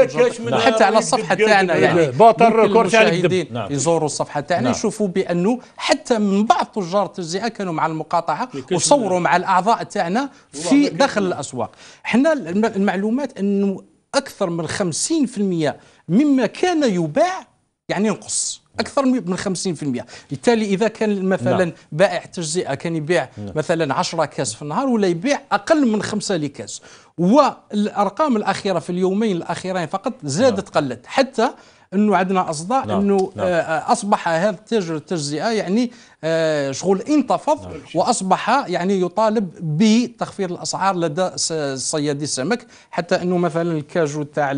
C: وحتى على الصفحه تاعنا. يعني المشاهدين يزوروا الصفحه تاعنا يشوفوا بانه حتى من بعض تجار التجزئه كانوا مع المقاطعه وصوروا مع الاعضاء تاعنا في داخل الاسواق. احنا المعلومات انه اكثر من 50% مما كان يباع يعني ينقص اكثر من 50%. بالتالي اذا كان مثلا بائع تجزئه كان يبيع مثلا 10 كاس في النهار ولا يبيع اقل من 5 لكاس. والارقام الاخيره في اليومين الاخيرين فقط زادت قلت حتى انه عندنا اصداء انه اصبح هذا تاجر التجزئه يعني شغل انتفض واصبح يعني يطالب بتخفيض الاسعار لدى صيادي السمك. حتى انه مثلا الكاجو تاع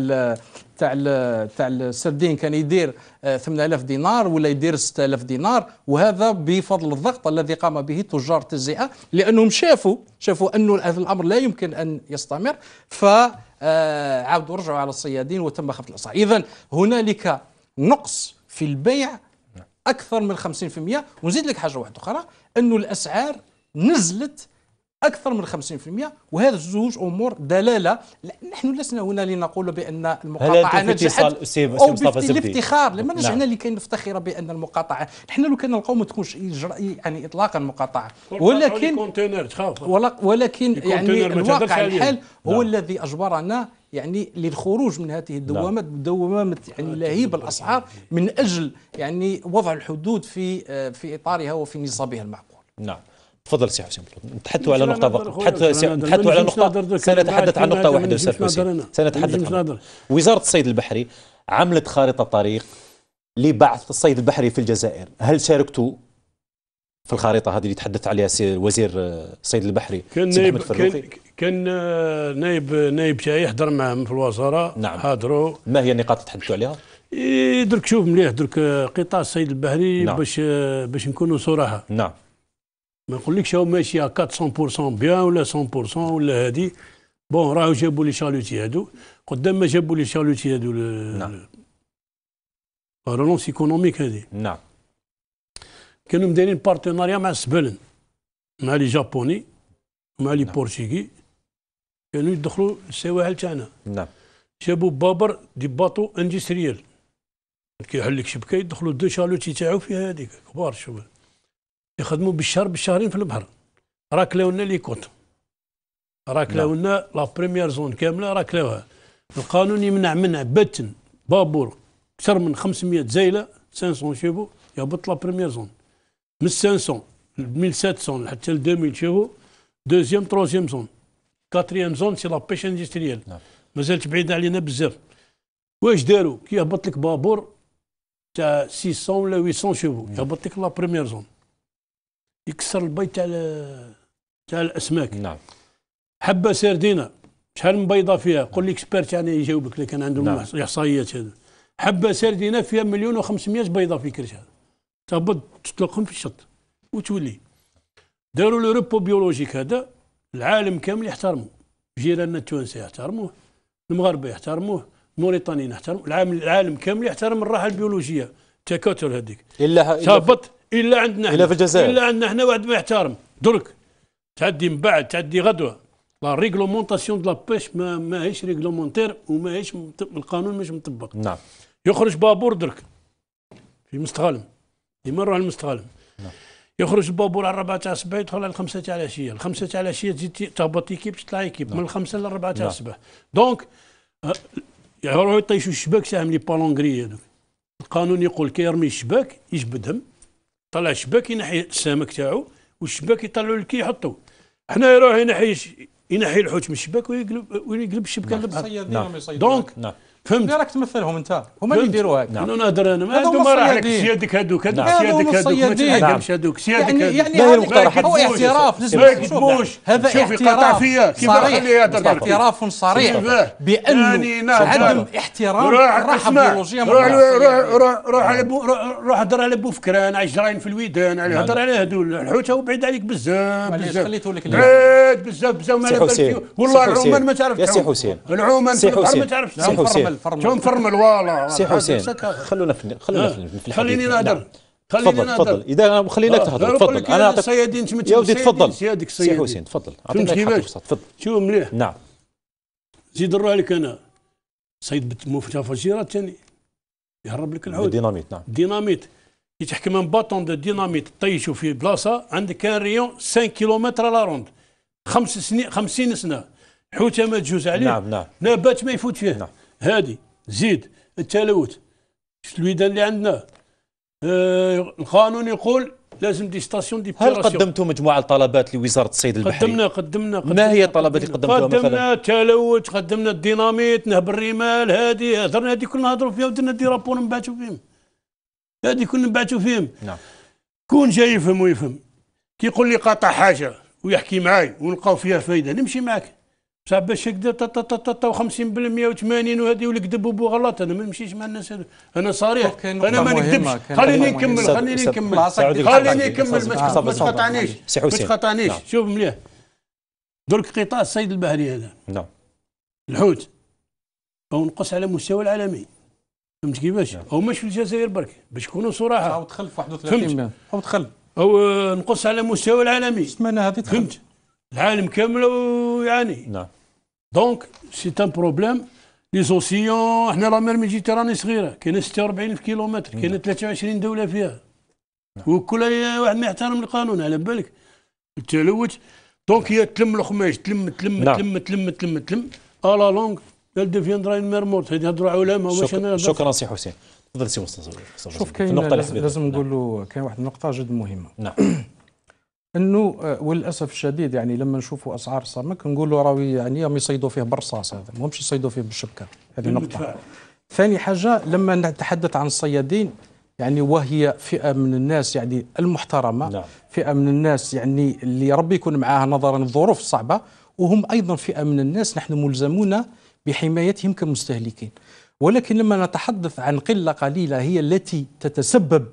C: السردين كان يدير 8000 دينار ولا يدير 6000 دينار. وهذا بفضل الضغط الذي قام به تجار التجزئه لانهم شافوا انه هذا الامر لا يمكن ان يستمر فعاودوا رجعوا على الصيادين وتم خفض الاسعار. اذا هنالك نقص في البيع اكثر من 50%. ونزيد لك حاجه واحده اخرى انه الاسعار نزلت أكثر من 50%. وهذا زوج أمور دلالة. نحن لسنا هنا لنقول بأن المقاطعة نجحت أو بالافتخار. لما نجحنا لكي نفتخر بأن المقاطعة. نحن لو كان القوم تكونش يعني إطلاقا مقاطعة ولكن يعني الواقع الحال هو الذي أجبرنا يعني للخروج من هذه الدوامات يعني لهيب الأسعار من أجل يعني وضع الحدود في إطارها وفي نصابها المعقول.
B: نعم تفضل سي حسين. نتحدثوا على نقطة نتحدثوا على نقطة سنتحدث عن نقطة واحدة أستاذ حسين. سنتحدث عنها. وزارة الصيد البحري عملت خارطة طريق لبعث الصيد البحري في الجزائر. هل شاركتوا في الخريطه هذه اللي تحدث عليها وزير الصيد البحري
A: كان
B: سي
A: نائب
B: محمد فروخي؟
A: كان نائب تاعي يحضر معهم في الوزاره.
B: نعم.
A: حاضروا.
B: ما هي النقاط اللي تحدثوا عليها؟
A: درك شوف مليح، درك قطاع الصيد البحري.
B: نعم.
A: باش نكونوا صراحه.
B: نعم.
A: ما نقولكش هو ماشي 400% بيان ولا 100% ولا هادي. بون راهو جابوا لي شالوتي هادو، قدام ما جابوا لي شالوتي هادو.
B: نعم.
A: رونونس ايكونوميك هادي.
B: نعم.
A: كانوا مدايرين بارتناريا مع السبلن، مع لي جابوني ومع لي بورتوغي. كانوا يدخلوا السواحل تاعنا.
B: نعم.
A: جابوا بابر دي باطو اندستريال، كيحل لك شبكه يدخلوا دو شالوتي تاعو فيها هذيك كبار شويه، يخدموا بالشهر بالشهرين في البحر. راك لاونا لي كوت، راك لاونا لا بريمير زون كامله راك لاوها. القانون يمنع منع بتن بابور اكثر من 500 زايله 500 شوفوا يهبط لا بريمير زون من 500 ل 1700 حتى ل 2000 شوفوا. دوزيام تروزيام زون، كاتريام زون سي لا بيش اندستريال. مازالت بعيده علينا بزاف. واش داروا؟ كي يهبط لك بابور تاع 600 ولا 800 شوفوا يهبط لك لا بريمير زون، يكسر البيض تاع الاسماك.
B: نعم.
A: حبه سردينه شحال من بيضه فيها؟ قول لي اكسبيرت يعني يجاوبك اللي كان عندهم احصائيات هذا. حبه سردينه فيها 1,500,000 بيضه في كرشها، تهبط تطلقهم في الشط وتولي. داروا لو روبو بيولوجيك هذا، العالم كامل يحترمه، جيراننا التوانسه يحترموه، المغاربه يحترموه، الموريتانيين يحترموه، العالم كامل يحترم الراحه البيولوجيه تكاتل هذيك. تهبط الا عندنا
B: الا في الجزائر،
A: الا عندنا احنا واحد ما يحترم. درك تعدي من بعد تعدي غدوه لا ريغلومونطاسيون دو لا بيش ماهيش ريغلومونتير وماهيش القانون مش مطبق.
B: نعم.
A: يخرج بابور درك في مستغلم، ديما نروح للمستغلم.
B: نعم.
A: يخرج البابور على 4 تاع الصباح يدخل على 5 تاع العشيه، ال 5 تاع العشيه تزيد تهبط ايكيب تطلع ايكيب. نعم. من 5 ل 4 تاع الصباح. دونك يروحوا يطيشوا الشباك تاعهم لي بالونغري هذوك. القانون يقول كي يرمي الشباك يجبدهم، طلع الشباك ينحي السمك تاعو والشباك يطلعوا لك يحطوا. حنا يروح ينحي الحوت من الشباك ويقلب الشبكه للبحر. دونك فهمت؟
C: راك تمثلهم انت، هما اللي يديروا هكا.
A: انا نهضر انا ما عندهم راح سيادك هذوك سيادك هذوك سيادك
C: يعني هو اعتراف
A: ما يكذبوش.
C: هذا
A: اعتراف صريح،
C: اعتراف صريح بانه عدم احترام الراحه البيولوجيه.
A: روح هضر على بوفكران، على جراين في الويدان، هضر على هذول الحوت هو بعيد عليك بزاف
C: بزاف. خليته لك
A: بعيد بزاف والله العومان ما تعرف.
B: يا سي حسين
A: العومان في البحر ما تعرفش. شو مفرمل والله.
B: سي حسين خلونا في الحديث.
A: خليني نهضر.
B: تفضل اذا خليناك تهضر تفضل. انا اعطيك
A: الصيادين
B: يا ودي تفضل.
A: سيادك
B: سي حسين تفضل اعطيني فرصه تفضل.
A: شوف مليح.
B: نعم.
A: زيد نروح لك انا صيد بالمفجرات ثاني يهرب لك الحوت.
B: الديناميت. نعم.
A: ديناميت كي تحكم من باطون دو ديناميت طيشوا في بلاصه عندك كان ريون 5 كيلومتر على روند 50 سنه حوته ما تجوز عليه.
B: نعم.
A: نبات ما يفوت فيه.
B: نعم.
A: هادي زيد التلوث الويدان اللي عندنا. القانون يقول لازم دي ستاسيون دي
B: هل قدمتوا مجموعه الطلبات لوزاره الصيد البحري؟
A: قدمنا
B: ما هي الطلبات اللي قدمتوها مثلا؟
A: قدمنا التلوث، قدمنا الديناميت، نهب الرمال، هذه كلنا نهضروا فيها ودرنا دي رابور نبعثوا فيهم. هذه كلنا نبعثوا فيهم.
B: نعم. كون
A: جاي يفهم ويفهم. كي يقول لي قاطع حاجه ويحكي معاي ونلقاو فيها فايده نمشي معاك. صعب باش هكذا 50% و80 وهذه والكذب وبوغلط. انا ما نمشيش مع الناس هذو. انا صريح، انا ما نكذبش. خليني نكمل ما تقاطعنيش. شوف مليح درك قطاع الصيد البحري هذا.
B: نعم.
A: الحوت او نقص على مستوى العالمي. فهمت كيفاش؟ او مش في الجزائر برك باش نكونوا صراحه.
C: او دخل في 31 او دخل
A: او نقص على مستوى العالمي.
C: سمعنا هذه
A: فهمت؟ العالم كامل يعاني.
B: نعم.
A: دونك سي ان بروبليم. لي زوسيون احنا لا مير ميديتيراني صغيره كاينه 46 كيلومتر كاينه 23 دوله فيها. وكل واحد ما يحترم القانون على بالك. التلوث دونك هي تلم الخماج تلم الا لونغ elle deviendra une mer morte. هذه هضروا علماء واش انا.
B: شكرا سي حسين. تفضل سي مصطفى.
C: شوف كاين لازم نقولوا كاين واحد النقطه جد مهمه.
B: نعم.
C: انه وللاسف الشديد يعني لما نشوفوا اسعار السمك نقولوا راهي يعني يصيدوا فيه بالرصاص، هذا ماهمش يصيدوا فيه بالشبكه. هذه نقطه. ثاني حاجه لما نتحدث عن الصيادين يعني وهي فئة من الناس يعني المحترمة.
B: نعم.
C: فئة من الناس يعني اللي ربي يكون معها نظرا للظروف الصعبة، وهم أيضا فئة من الناس نحن ملزمون بحمايتهم كمستهلكين. ولكن لما نتحدث عن قلة قليلة هي التي تتسبب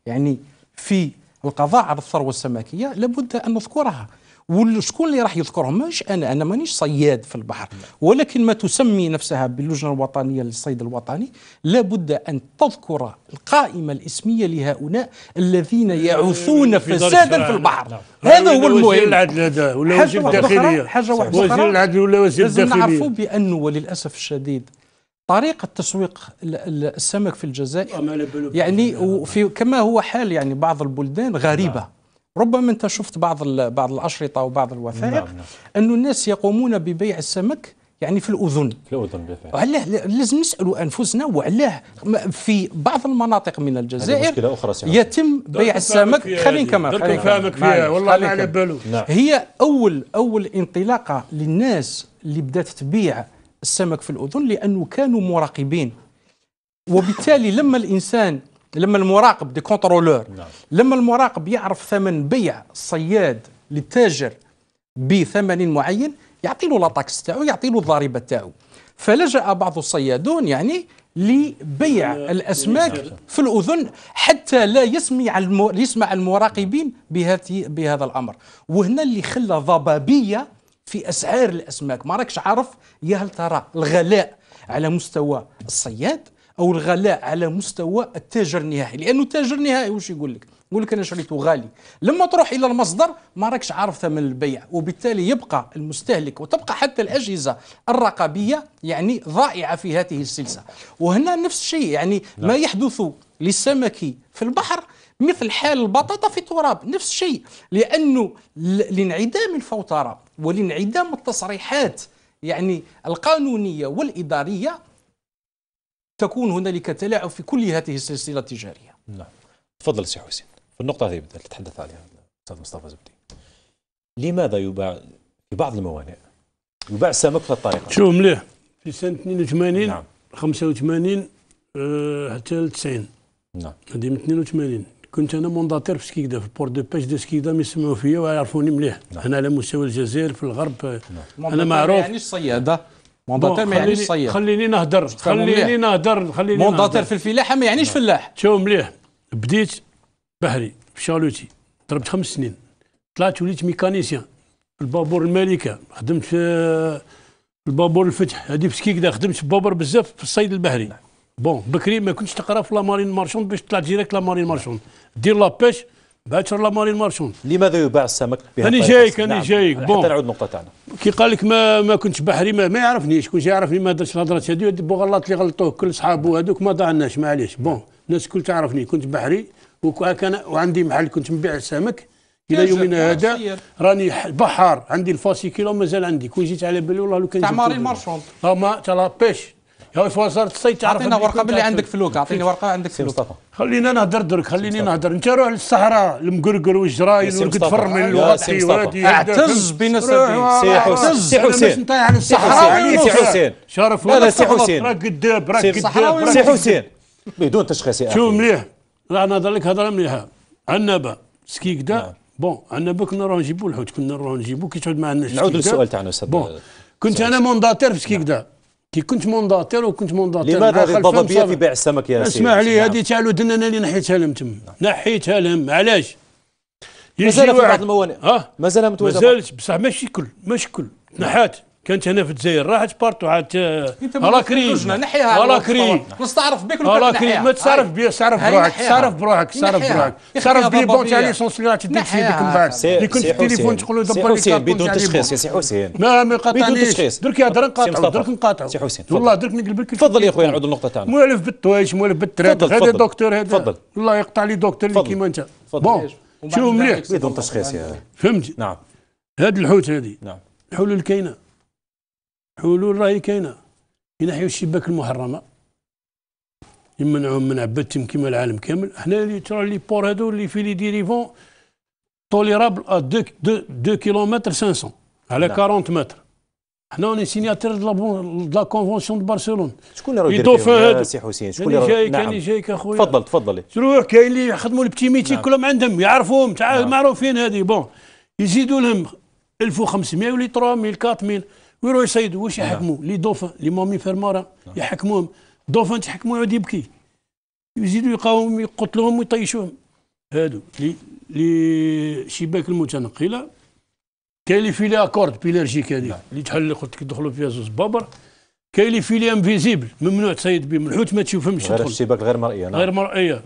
C: يعني في القضاء على الثروة السمكية، لابد أن نذكرها. وشكون اللي راح يذكرهم؟ مش أنا مانيش صياد في البحر، ولكن ما تسمي نفسها باللجنة الوطنية للصيد الوطني لابد أن تذكر القائمة الاسمية لهؤلاء الذين يعوثون فسادا في البحر. هذا هو المهم.
A: وزير العدل هذا ولا وزير الداخلية،
C: حاجة واحدة أخرى،
A: وزير العدل ولا وزير
C: لازم
A: الداخلية.
C: نعرفوا بأنه وللأسف الشديد طريقة تسويق السمك في الجزائر يعني وفي كما هو حال يعني بعض البلدان غريبة. ربما أنت شفت بعض الأشرطة وبعض الوثائق أن الناس يقومون ببيع السمك يعني في الأذن. علاه لازم نسألوا أنفسنا وعلاه في بعض المناطق من الجزائر يتم بيع السمك. خلينا نكمل
A: فيها والله ما على بالو.
C: هي أول انطلاقة للناس اللي بدأت تبيع السمك في الأذن لأنه كانوا مراقبين، وبالتالي لما المراقب دي كونترولور لما المراقب يعرف ثمن بيع الصياد للتاجر بثمن معين يعطي له لاطاكس تاعو، يعطي له الضريبه تاعو. فلجأ بعض الصيادون يعني لبيع الأسماك في الأذن حتى لا يسمع المراقبين بهذا الأمر. وهنا اللي خلى ضبابية في أسعار الأسماك. ما راكش عارف يا هل ترى الغلاء على مستوى الصياد أو الغلاء على مستوى التاجر النهائي، لأنه التاجر النهائي وش يقول لك؟ يقول لك أنا شريته غالي. لما تروح إلى المصدر ما راكش عارف ثمن البيع، وبالتالي يبقى المستهلك وتبقى حتى الأجهزة الرقابية يعني ضائعة في هذه السلسلة. وهنا نفس الشيء يعني ما يحدث للسمك في البحر مثل حال البطاطا في التراب، نفس الشيء، لأنه لانعدام الفوترة ولانعدام التصريحات يعني القانونية والإدارية تكون هنالك تلاعب في كل هذه السلسلة التجارية.
B: نعم. تفضل سي حسين في النقطة هذه بدأت تتحدث عليها الأستاذ مصطفى زبدي. لماذا يباع في بعض الموانئ يباع السمك بهذه الطريقة؟
A: شوف مليح في سنة 82
B: نعم.
A: 85 حتى 90.
B: نعم.
A: هذه من 82 كنت انا مونداتير في سكيكدا في البور دو بيش دو سكيكدا يسمعوا فيا ويعرفوني مليح.
B: نعم.
A: انا على مستوى الجزائر في الغرب.
C: نعم.
A: انا معروف.
C: يعني الصيادة مونداتير ما يعنيش صياد.
A: خليني نهدر
C: مونداتير في الفلاحة ما يعنيش فلاح.
A: شوف مليح بديت بحري في شالوتي ضربت 5 سنين، طلعت وليت ميكانيسيان في البابور الملكة، خدمت في البابور الفتح هذه في سكيكدا، خدمت في بابور بزاف في الصيد البحري. بون بكري ما كنتش تقرا في لامارين مارشوند باش تطلع ديريكت لامارين مارشوند دير لابيش بعد تشرب لامارين مارشوند.
B: لماذا يباع السمك بهذا
A: انا جايك
B: بون حتى نعود النقطة تاعنا.
A: كي قال لك ما كنتش بحري ما يعرفنيش، كون يعرفني ما درتش الهضرات هذو بوغلط اللي غلطوه كل صحابو هذوك ما ضعناش معليش. بون الناس الكل تعرفني كنت بحري وعندي محل كنت نبيع السمك الى يومنا هذا. راني بحار عندي الفاسيكيلو مازال عندي، كون جيت على بالي والله لو كان
C: تاع مارين مارشوند
A: ما تاع لابيش يا في وزاره الصيد تعرف.
C: اعطينا ورقه باللي عندك فلوك، اعطيني ورقه عندك فلوك.
A: خلينا نهدر درك، خليني نهدر. انت روح للصحراء المقرقر والجرايل ورقد فرمل وغطي وهادي
C: اعتز بنسبي.
B: سي حسين
A: سي
B: حسين
A: شرف
B: لا سي حسين
A: راك كذاب
B: سي حسين بدون تشخيص يا اخي.
A: شوف مليح راح نهضر لك هضره مليحه. عنابه سكيكدا بون عنابه كنا نروحو نجيبو الحوت، كنا نروحو نجيبو كي تعود معنا.
B: نعود للسؤال تاعنا استاذ.
A: كنت انا مونداتير في سكيكدا، كي كنت مونداتير
B: لماذا هذه الضبابيه في بيع السمك يا سيدي؟
A: اسمح لي هذه تاع الودن انا اللي نحيتها لهم تم، نحيتها لهم. علاش؟
B: مازال في بعض الموانئ مازال متواجده،
A: مازالت بصح ماشي كل نحات. كانت هنا في الجزائر راحت بارتو عاد هلاكري
C: هلاكري نستعرف بك
A: هلاكري ما تصرف بي صرف بروحك صرف بي بون تاع ليسونس اللي راح تدير في يدك من بعد. اللي كنت في التليفون تقول له دبر لي
B: حسين بدون تشخيص يا سي حسين.
A: ما يقاطعنيش درك يهضر نقاطعوا
B: سي حسين
A: والله درك نقلب لك.
B: تفضل يا خويا نعود للنقطه تاعنا.
A: موالف بالطوايش موالف بالتراب هذا دكتور هذا والله يقطع لي دكتور اللي كيما انت. بون شوف مليح
B: بدون تشخيص يا
A: فهمتي.
B: نعم
A: هاد الحوت هذه
B: نعم
A: حلول كاينه، حلول راهي كاينه. ينحيوا الشباك المحرمه يمنعوهم من عبادتهم كما العالم كامل. احنا اللي ترى لي بور هذو اللي في لي ديريفون توليرابل ا 2 كيلومتر 500 على 40 متر حنا راني سينياتير لا كونفونسيون دو برشلونه.
B: شكون اللي
A: يدير فيهم
B: سي حسين؟ شكون اللي
A: جاي كاين جايك اخويا.
B: تفضلي.
A: تروح كاين اللي يخدموا البتي ميتي كلهم عندهم يعرفوهم معروفين هذه بون يزيدوا لهم 1500 ولا 3000 4000 ويروحوا يصيدوا واش يحكموا لي دوفان لي مامي فيرمارا يحكموهم دوفان تحكموا يعود يبكي يزيدوا يلقاوهم يقتلوهم ويطيشوهم هادو لي شباك المتنقله. كاين اللي فيلي اكورد بيلارجيك هذه اللي تحل قلت لك يدخلوا فيها زوج بابر. كاين اللي فيلي انفيزيبل ممنوع تصيد بهم الحوت ما تشوفهمش
B: غير الشباك غير مرئيه.
A: غير مرئيه.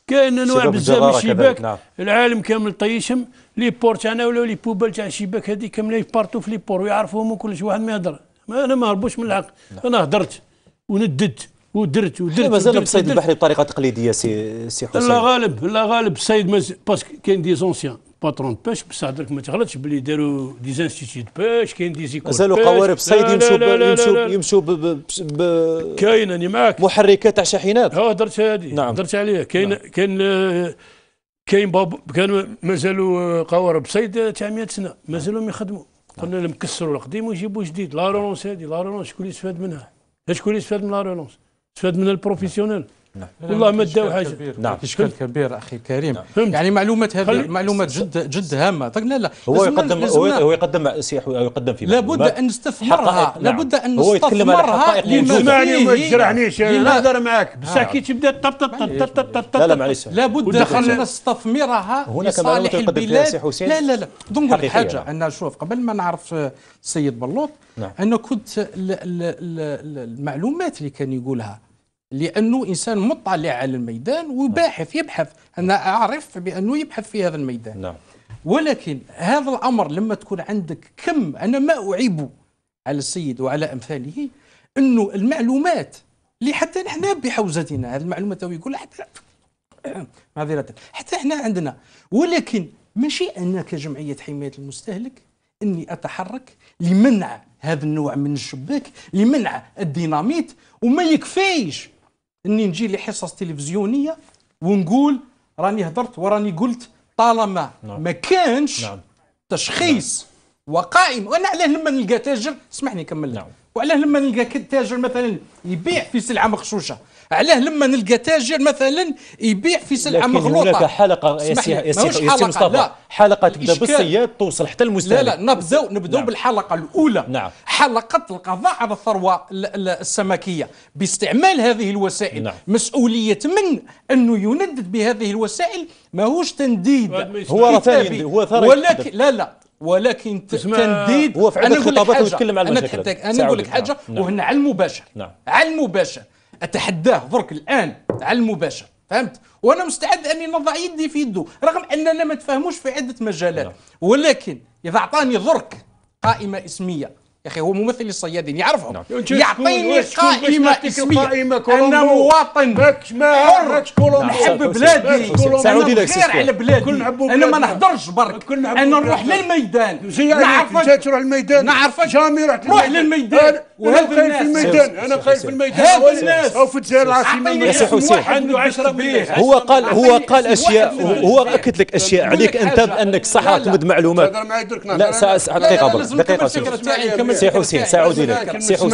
A: كاين انواع بزاف من الشباك العالم كامل طيشهم. لي بور تاعنا ولاو لي بوبال تاع الشباك هذه كامله يبارتو في لي بور ويعرفوهم وكلش واحد ما يهضر. انا ما هربوش من الحق. انا هدرت ونددت ودرت
B: مازال بالصيد البحري بطريقه تقليديه سي حسين.
A: لا غالب الصيد باسكو كاين دي زونسيان باترون باش بصح درك ما تغلطش باللي داروا دي زانستيتيو باش كاين دي زيكول
B: مازالوا قوارب صيد يمشوا
A: كاين راني معاك
B: محركات تاع شاحنات.
A: درت هذه درت عليها. كاين كانوا مازالوا قوارب صيد تاع 100 سنه مازالوا يخدموا. قلنا لهم كسروا القديم ويجيبوا جديد. لا رولونس هذه لا رولونس شكون اللي استفاد منها؟ شكون اللي استفاد من لا رولونس؟ استفاد منها البروفيسيونيل. والله ما داو حاجه.
C: اشكال كبير اخي الكريم. يعني معلومات هذه معلومات جد هامه. لا
B: هو يقدم في
C: لابد ان نستثمرها. لابد ان
B: هو يتكلم على حقائق
A: موجوده. ما تجرحنيش انا نهضر معاك بصح كي تبدا
B: لا معليش
C: لابد ان نستثمرها لصالح البلاد. لا نقول لك حاجه. انا شوف قبل ما نعرف السيد بلوط انا كنت المعلومات اللي كان يقولها لأنه إنسان مطلع على الميدان يبحث. أنا أعرف بأنه يبحث في هذا الميدان. ولكن هذا الأمر لما تكون عندك كم، أنا ما أعيب على السيد وعلى أمثاله أنه المعلومات اللي حتى نحن بحوزتنا هذه المعلومات يقول حتى معذرة حتى احنا عندنا. ولكن ماشي أنا كجمعية حماية المستهلك أني أتحرك لمنع هذا النوع من الشباك، لمنع الديناميت. وما يكفيش اني نجي لحصص تلفزيونيه ونقول راني هضرت وراني قلت طالما ما كانش تشخيص وقائم. وانا علاه لما نلقى تاجر اسمحني كمل وعلاه لما نلقى تاجر مثلا يبيع في سلعه مغشوشه، علاه لما نلقى تاجر مثلا يبيع في سلعه مغلوطه.
B: هناك حلقه يا سي مصطفى حلقه تبدا بالصياد توصل حتى المستهلك.
C: لا نبداو بالحلقه الاولى. حلقه القضاء على الثروه السمكيه باستعمال هذه الوسائل. مسؤوليه من انه يندد بهذه الوسائل ماهوش تنديد
B: هو ثاني
C: ولكن ولكن تنديد.
B: هو في عدة خطابات يتكلم على المشاكل.
C: انا نقول لك حاجه وهنا على المباشر. على المباشر اتحداه درك الان على المباشر فهمت. وانا مستعد اني نضع يدي في يده رغم اننا ما نتفاهموش في عده مجالات. ولكن اذا اعطاني درك قائمه اسميه يا اخي هو ممثل الصيادين يعرفهم. يعطيني قائمه اسميه انا مواطن حر نحب بلادي غير على بلادي. انا ما نهضرش برك انا نروح للميدان.
A: نعرفك تروح للميدان
C: نعرفك
A: جامي رحت
C: روح للميدان.
A: وهذا الناس في الميدان انا خايف في الميدان.
C: هذا الناس
A: او في الجزائر العاصمه
C: عنده 10 مليون.
B: هو قال اشياء هو اكد لك اشياء عليك انت بانك صح تمد معلومات. لا دقيقه سي حسين سأعود إليك. سي حسين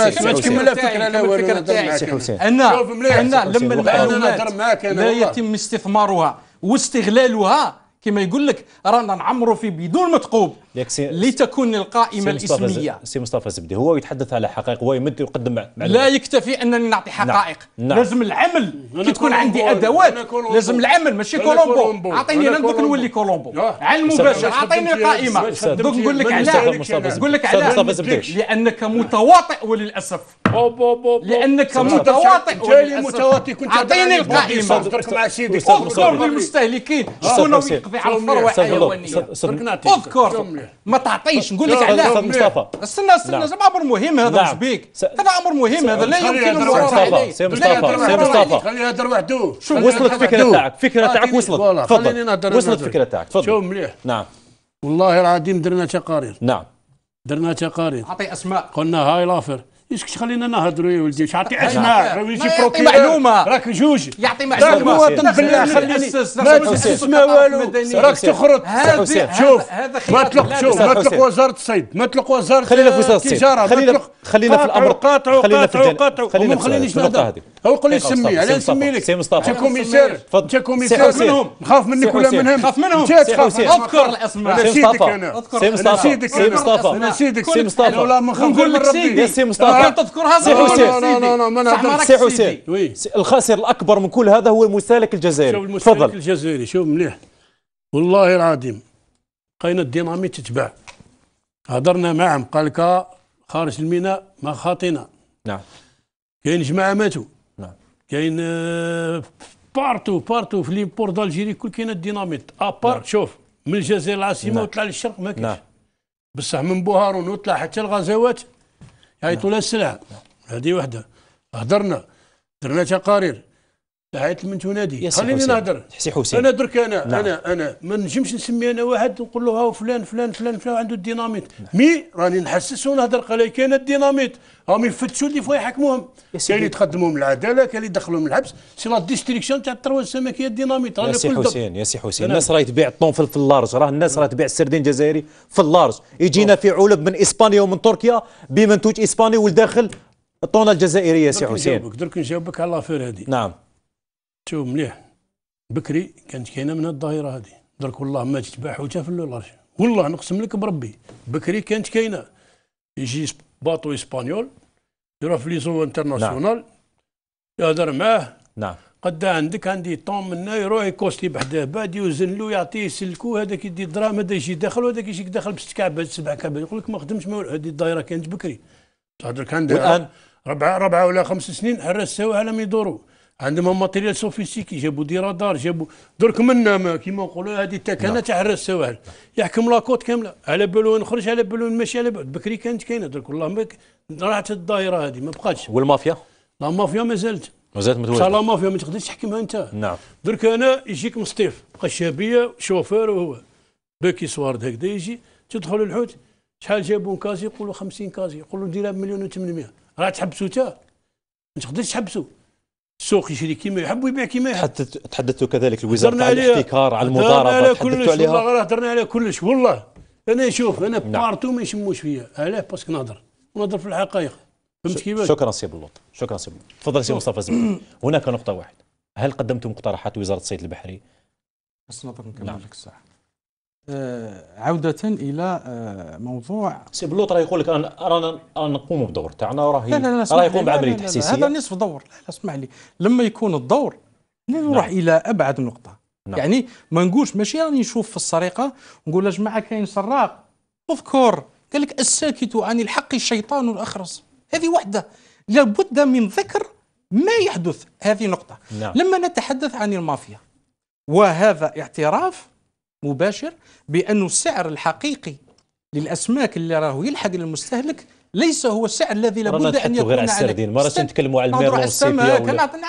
C: أنا لما المعلومات لا يتم استثمارها واستغلالها كما يقول لك رانا نعمروا في بدون متقوب لتكون القائمة الاسمية.
B: سي مصطفى زبدي هو يتحدث على حقائق ويمد يقدم معلومات.
C: لا يكتفي أنني نعطي حقائق. لازم العمل كي تكون عندي أدوات. لازم العمل ماشي كولومبو. أعطيني أنا دوك نولي كولومبو على المباشر. أعطيني قائمة دوك نقول لك علاه. نقول لك علاه لأنك متواطئ وللأسف. لأنك متواطئ وللأسف. أعطيني القائمة. اذكر للمستهلكين شكون يقضي على الثروة الحيوانية. اذكر ما تعطيش. نقول لك علاه استنى زعما امر مهم هذا. مش بيك هذا امر مهم هذا لا يمكن المرور عليه.
B: سي مصطفى
A: خليه يهضر وحده.
B: وصلت الفكره تاعك وصلت. تفضل وصلت الفكره تاعك تفضل.
A: شوف مليح.
B: نعم
A: والله العظيم درنا تقارير.
B: نعم
A: درنا تقارير.
C: اعطي اسماء.
A: قلنا هاي لافر اسكت خلينا نهضروا يا ولدي، تعطي اسماء يجي بروكيرور
C: معلومه،
A: راك جوج
C: يعطي
A: راك
C: معلومه.
A: مواطن بالله خليني ما تسمع والو، راك تخرط. شوف ما تطلق، شوف ما تطلق وزاره الصيد، ما تطلق وزاره التجاره،
B: خلينا في الامر،
A: خلينا في الجانب،
B: خلينا
A: ما خلينيش نهضر. هو قول لي سمي، علاه نسمي لك؟ انت كوميسير، انت كوميسير منهم، نخاف منك ولا منهم؟
C: خاف منهم.
A: انت تخاف.
C: اذكر الاسماء.
A: انا سيدك، انا
B: سي مصطفى، سي مصطفى،
A: انا سيدك،
B: سي مصطفى.
A: لا ما نخاف
C: نقول لك
A: من
C: سيدي
A: ربي
B: يا سي مصطفى.
C: تذكرها
B: سي حسين.
A: لا ما نهضرش.
B: سي حسين، الخاسر الاكبر من كل هذا هو المستهلك الجزائري.
A: شوف المستهلك
B: تفضل.
A: الجزائري، شوف مليح والله العظيم قاينه الديناميت تتباع. هضرنا معهم قال لك خارج الميناء ما خاطينا.
B: نعم.
A: كاين جماعه ماتوا.
B: نعم.
A: كاين بارتو في لي بور دالجيري كل كاين الديناميت ابار.
B: نعم.
A: شوف من الجزائر العاصمه
B: نعم.
A: وطلع للشرق ما كاينش.
B: نعم.
A: بصح من بوهارون وطلع حتى الغزوات يعيطوا لها السلعه. هذه وحده. هضرنا درنا تقارير عيط من تنادي. خليني نهضر.
B: سي حسين،
A: انا درك
B: نعم.
A: انا ما نجمش نسمي انا واحد ونقول له ها فلان فلان فلان فلان عنده الديناميت. مي راني نحسس ونهضر قال لي كاين الديناميت راهم يفتشوا اللي فوا يحكموهم. كاين اللي تقدموا من العداله، كاين اللي يدخلوا من الحبس. سي لا ديستريكسيون تاع الثروه السمكيه الديناميت.
B: يا سي حسين، يا سي حسين، الناس راهي تبيع الطونفل في اللارج، راه الناس راهي تبيع السردين الجزائري في اللارج، يجينا في علب من اسبانيا ومن تركيا بمنتوج اسباني والداخل الطونه الجزائريه. يا سي حسين
A: درك نجاوبك على لافير هذه.
B: نعم.
A: شوف مليح، بكري كانت كاينه من الظاهره هذه، درك والله ما تتباع حوته في اللارج، والله نقسم لك بربي بكري كانت كاينه. يجي باطو اسبانيول يروح في لي زو انترناسيونال يهضر معاه.
B: نعم.
A: قد عندك عندي طون منا، يروح يكوستي بحداه بعد يوزن له يعطيه يسلكو، هذاك يدي دراهم، هذا يجي داخل وهذاك يجيك داخل ب 6 كعبات 7 كعبات. يقول لك ما خدمش هذه الدائره كانت بكري. درك عندها
B: والان
A: 4 ولا 5 سنين حراس سوا على ما يدوروا. عندهم ماتيريال سوفيستيكي، جابوا دي رادار، جابوا درك منا كيما نقولوا هذه التكنه تاع حراس السواحل يحكم لاكوت كامله، على بالو نخرج على بالو نمشي على بالو. بكري كانت كاينه، درك والله ما راحت الدائره هذه ما بقاتش.
B: والمافيا؟
A: لا مافيا مازالت
B: متواجده.
A: لا مافيا ما تقدرش تحكمها انت.
B: نعم.
A: درك انا يجيك مصطيف قشابيه شوفير وهو باكي سوارد هكذا، يجي تدخل الحوت شحال جابوا كازي، يقولوا 50 كازي، يقولوا نديرها بمليون و800. راه تحبسوا انت ما تقدرش تحبسوا. السوق يشري كيما يحب ويبيع كيما يحب.
B: تحدثوا كذلك الوزاره على الاحتكار، على المضاربه، تحدثوا عليها.
A: والله هضرنا على كلش. والله انا شوف انا بارتو ما يشموش فيا، علاه باسكو نهضر في الحقائق. فهمت كيفاش؟
B: شكرا سي بلوط، شكرا سي بلوط. تفضل سي مصطفى زبير. هناك نقطه واحده، هل قدمتم مقترحات وزاره الصيد البحري؟
C: بس نظر نكمل لك الساعه. عودة إلى موضوع
B: سي بلوط راه يقول لك رانا نقوم بدور تاعنا،
C: لا
B: راه يقوم بعملية تحسيسية.
C: هذا نصف دور. لا اسمح لي، لما يكون الدور نروح إلى أبعد نقطة.
B: نعم.
C: يعني ما نقولش ماشي راني نشوف في السرقة نقول يا جماعة كاين سراق اذكر قال لك الساكت عن الحق الشيطان الأخرس. هذه وحدة لابد من ذكر ما يحدث. هذه نقطة.
B: نعم.
C: لما نتحدث عن المافيا، وهذا اعتراف مباشر بأن السعر الحقيقي للأسماك اللي راه يلحق للمستهلك ليس هو السعر الذي لابد أن يكون
B: غير على السردين. ما راش نتكلموا على الميرلون والسيبيا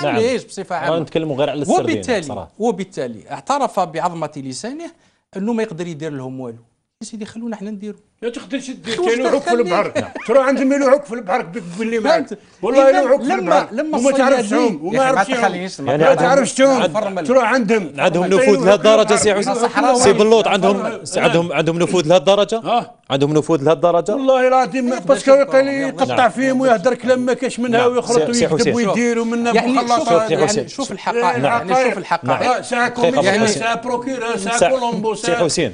C: نعم ليش بصفة عامة.
B: نتكلموا غير على السردين.
C: وبالتالي اعترف بعظمة لسانه أنه ما يقدر يدير لهم والو. يا سيدي خلونا احنا نديروا.
A: ما تقدرش دير، كاين يلوحوك في البحر. ترى عندهم يلوحوك في البحر باللي معك، والله يلوحوك في البحر وما تعرفش تعوم وما عرفتش تعوم، ما تعرفش تعوم. ترى عندهم
B: نفوذ لهالدرجه سي حسين. سي بلوط عندهم نفوذ لهالدرجه، عندهم نفوذ لهالدرجه.
A: والله العظيم باسكو يقطع فيهم ويهدر كلام ما كاش منها ويخرط ويكذب ويدير ومنا بخلاص.
C: يعني شوف الحقائق، يعني شوف الحقائق.
A: ساعه كوميسيون، ساعه بروكيرور، ساعه كولومبو،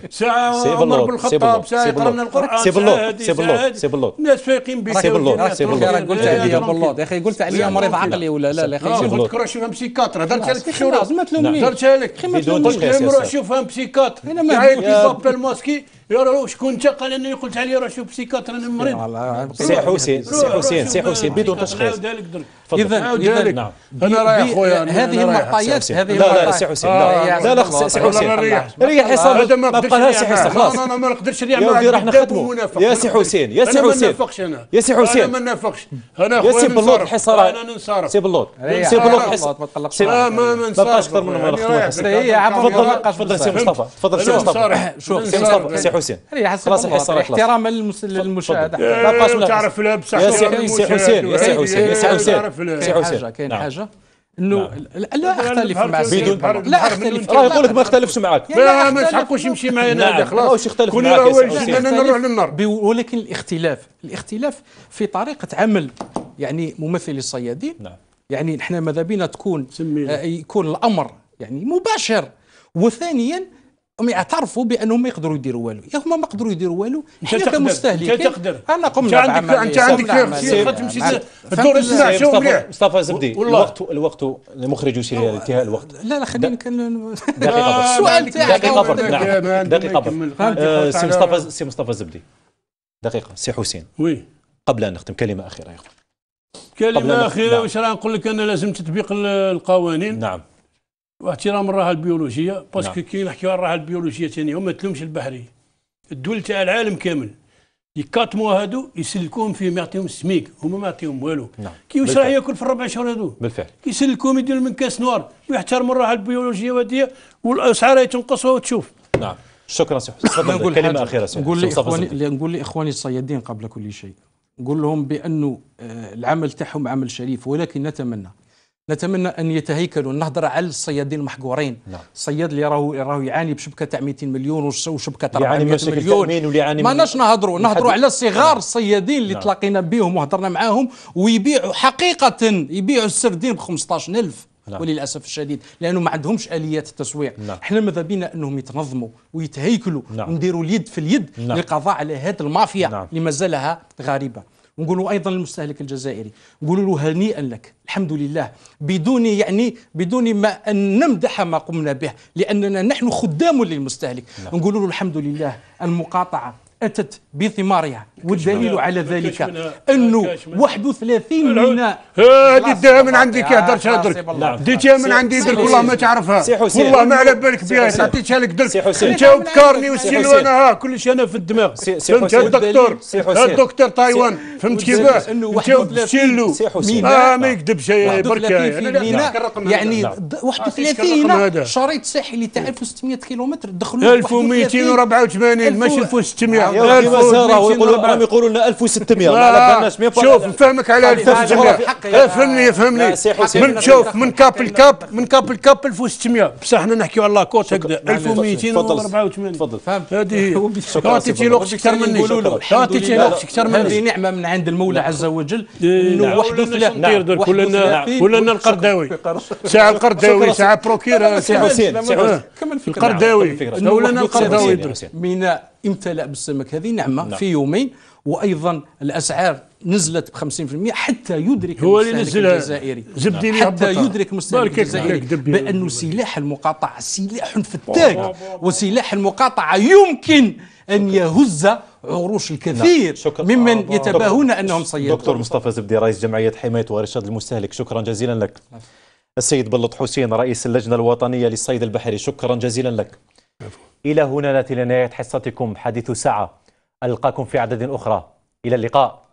A: ساعه عمر بن الخطاب، ساعه يقرأنا القرآن.
B: سي بلوط
A: الناس فايقين بك.
B: سي بلوط
C: قلت عليا بلوط يا اخي، قلت عليا مريض عقلي ولا لا يا اخي.
A: قلت لك روح شوف بسيكاتر، هضرت لك في
C: خلاص ما تلومنيش.
A: هضرت لك
B: بدون
A: قلت لهم روح شوف بسيكاتر.
C: انا ما
A: يعيط لي بابا الماسكي يا روح شكون انت؟ قال اني قلت عليه روح شوف بسيكاتر انا مريض.
B: سي حسين بدون تشخيص.
C: اذا
B: نعم
A: انا رايح خويا.
C: هذه المعطيات
B: لا سي حسين لا سي حسين ريح حساب
A: هذا ما
B: بقالهاش سي حسين خلاص.
A: انا ما نقدرش نريح
B: يا ودي راح نخدموا. يا سي حسين يا سي حسين يا سي حسين
A: انا ما نافقش. انا
B: يا سي بلوط الحصار.
A: انا ننصرف.
B: سي بلوط
C: الحصار ما تقلقش.
A: ما
B: بقاش اكثر من ما نخدموا.
C: تفضل
B: تفضل سي مصطفى. تفضل سي مصطفى.
C: شوف
B: سي حسين
C: خلاص احتراما للمشاهد.
A: تعرف لا بصح
B: يا سي حسين يا سي حسين يا سي حسين سي حسين
C: كاين حاجه انه لا اختلف مع السيد
B: لا اختلف راه يقول لك ما اختلفش معك
A: ما تحقوش يمشي معايا انا خلاص
B: واش يختلف
A: كل
B: معك
A: انا نروح للنار.
C: ولكن الاختلاف في طريقه عمل يعني ممثلي الصيادين. يعني نحن ماذا بينا يكون الامر يعني مباشر، وثانيا هم يعترفوا بانهم يقدروا يديروا والو. يا هما ما يقدروا يديروا والو، حنا كمستهلكين انا قمنا بعمليه.
A: انت عندك الدور اسمع شوف مليح
B: مصطفى زبدي. الوقت المخرج يشير الى انتهاء الوقت.
C: لا خلينا نتكلم.
B: دقيقه
C: السؤال تاعك
B: دقيقه سي مصطفى زبدي دقيقه. سي حسين
A: وي
B: قبل ان نختم كلمه اخيره يا اخوان.
A: كلمه اخيره. واش راه نقول لك انا لازم تطبيق القوانين.
B: نعم.
A: واحترام الراحه البيولوجيه باسكو كي نحكيو على الراحه البيولوجيه ثاني هما تلومش البحري. الدول تاع العالم كامل الكات موا هادو يسلكوهم فيه ما يعطيهم السميك، هما ما يعطيهم والو. كي واش راه ياكل في الربع شهور هادو
B: بالفعل
A: يسلكوهم يديروا من كاس نوار ويحترموا الراحه البيولوجيه وهاديه والاسعار تنقصوا وتشوف.
B: نعم شكرا سي حسين. تفضل كلمه اخيره سي
C: نقول لاخواني الصيادين قبل كل شيء، نقول لهم بانه العمل تاعهم عمل شريف، ولكن نتمنى ان يتهيكلوا. نهضر على الصيادين المحقورين. الصياد اللي راهو يعاني بشبكه تاع 200 مليون وشبكه 400 مليون. ماناش نهضروا على صغار الصيادين اللي تلاقينا بهم وهضرنا معاهم ويبيعوا حقيقه يبيعوا السردين ب 15,000 وللاسف الشديد لانه ما عندهمش اليات التسويق. احنا ماذا بينا انهم يتنظموا ويتهيكلوا ونديروا اليد في اليد للقضاء على هذه المافيا اللي ما زالها غريبه. ونقولوا ايضا للمستهلك الجزائري، نقولوا له هنيئا لك الحمد لله بدون ما ان نمدح ما قمنا به لاننا نحن خدام للمستهلك. نقولوا له الحمد لله المقاطعه اتت بثمارها، والدليل على ذلك انه 31 ميناء.
A: هذه ديها من عندك يا درش هدرك ديتها من عندي درك والله ما تعرفها والله ما على بالك بها عطيتها لك درك انت وبكارني والسيلو انا كل شيء انا في الدماغ. فهمت الدكتور تايوان فهمت كيفاه انت وبسيلو ما يكذبش بركه
C: يعني 31 شريط ساحلي تاع 1600 كيلومتر دخلوا
A: 1284 ماشي 1600.
B: راهم يقولوا لنا 1600 ما على بالناش.
A: شوف نفهمك على 1600 فهمني من شوف من كاب الكاب 1600 بصح حنا نحكيو على لاكوت هكذا 1284.
B: تفضل
A: هذه عطيتي وقت اكثر مني عطيتي وقت اكثر مني.
C: هذه نعمه من عند المولى عز وجل انه 31
A: كلنا القرداوي ساعه القرداوي ساعه بروكير
B: سي حسين
A: القرداوي ولنا القرداوي
C: ميناء امتلأ بالسمك. هذه نعمه في يومين، وايضا الاسعار نزلت ب 50% حتى يدرك المستهلك الجزائري بأن سلاح المقاطعه سلاح فتاك وسلاح المقاطعه يمكن ان يهز عروش الكثير ممن يتباهون انهم صيادون.
B: دكتور مصطفى زبدي رئيس جمعيه حمايه وارشاد المستهلك شكرا جزيلا لك. السيد بلط حسين رئيس اللجنه الوطنيه للصيد البحري شكرا جزيلا لك. إلى هنا نأتي لنهاية حصتكم حديث ساعة. ألقاكم في عدد أخرى. إلى اللقاء.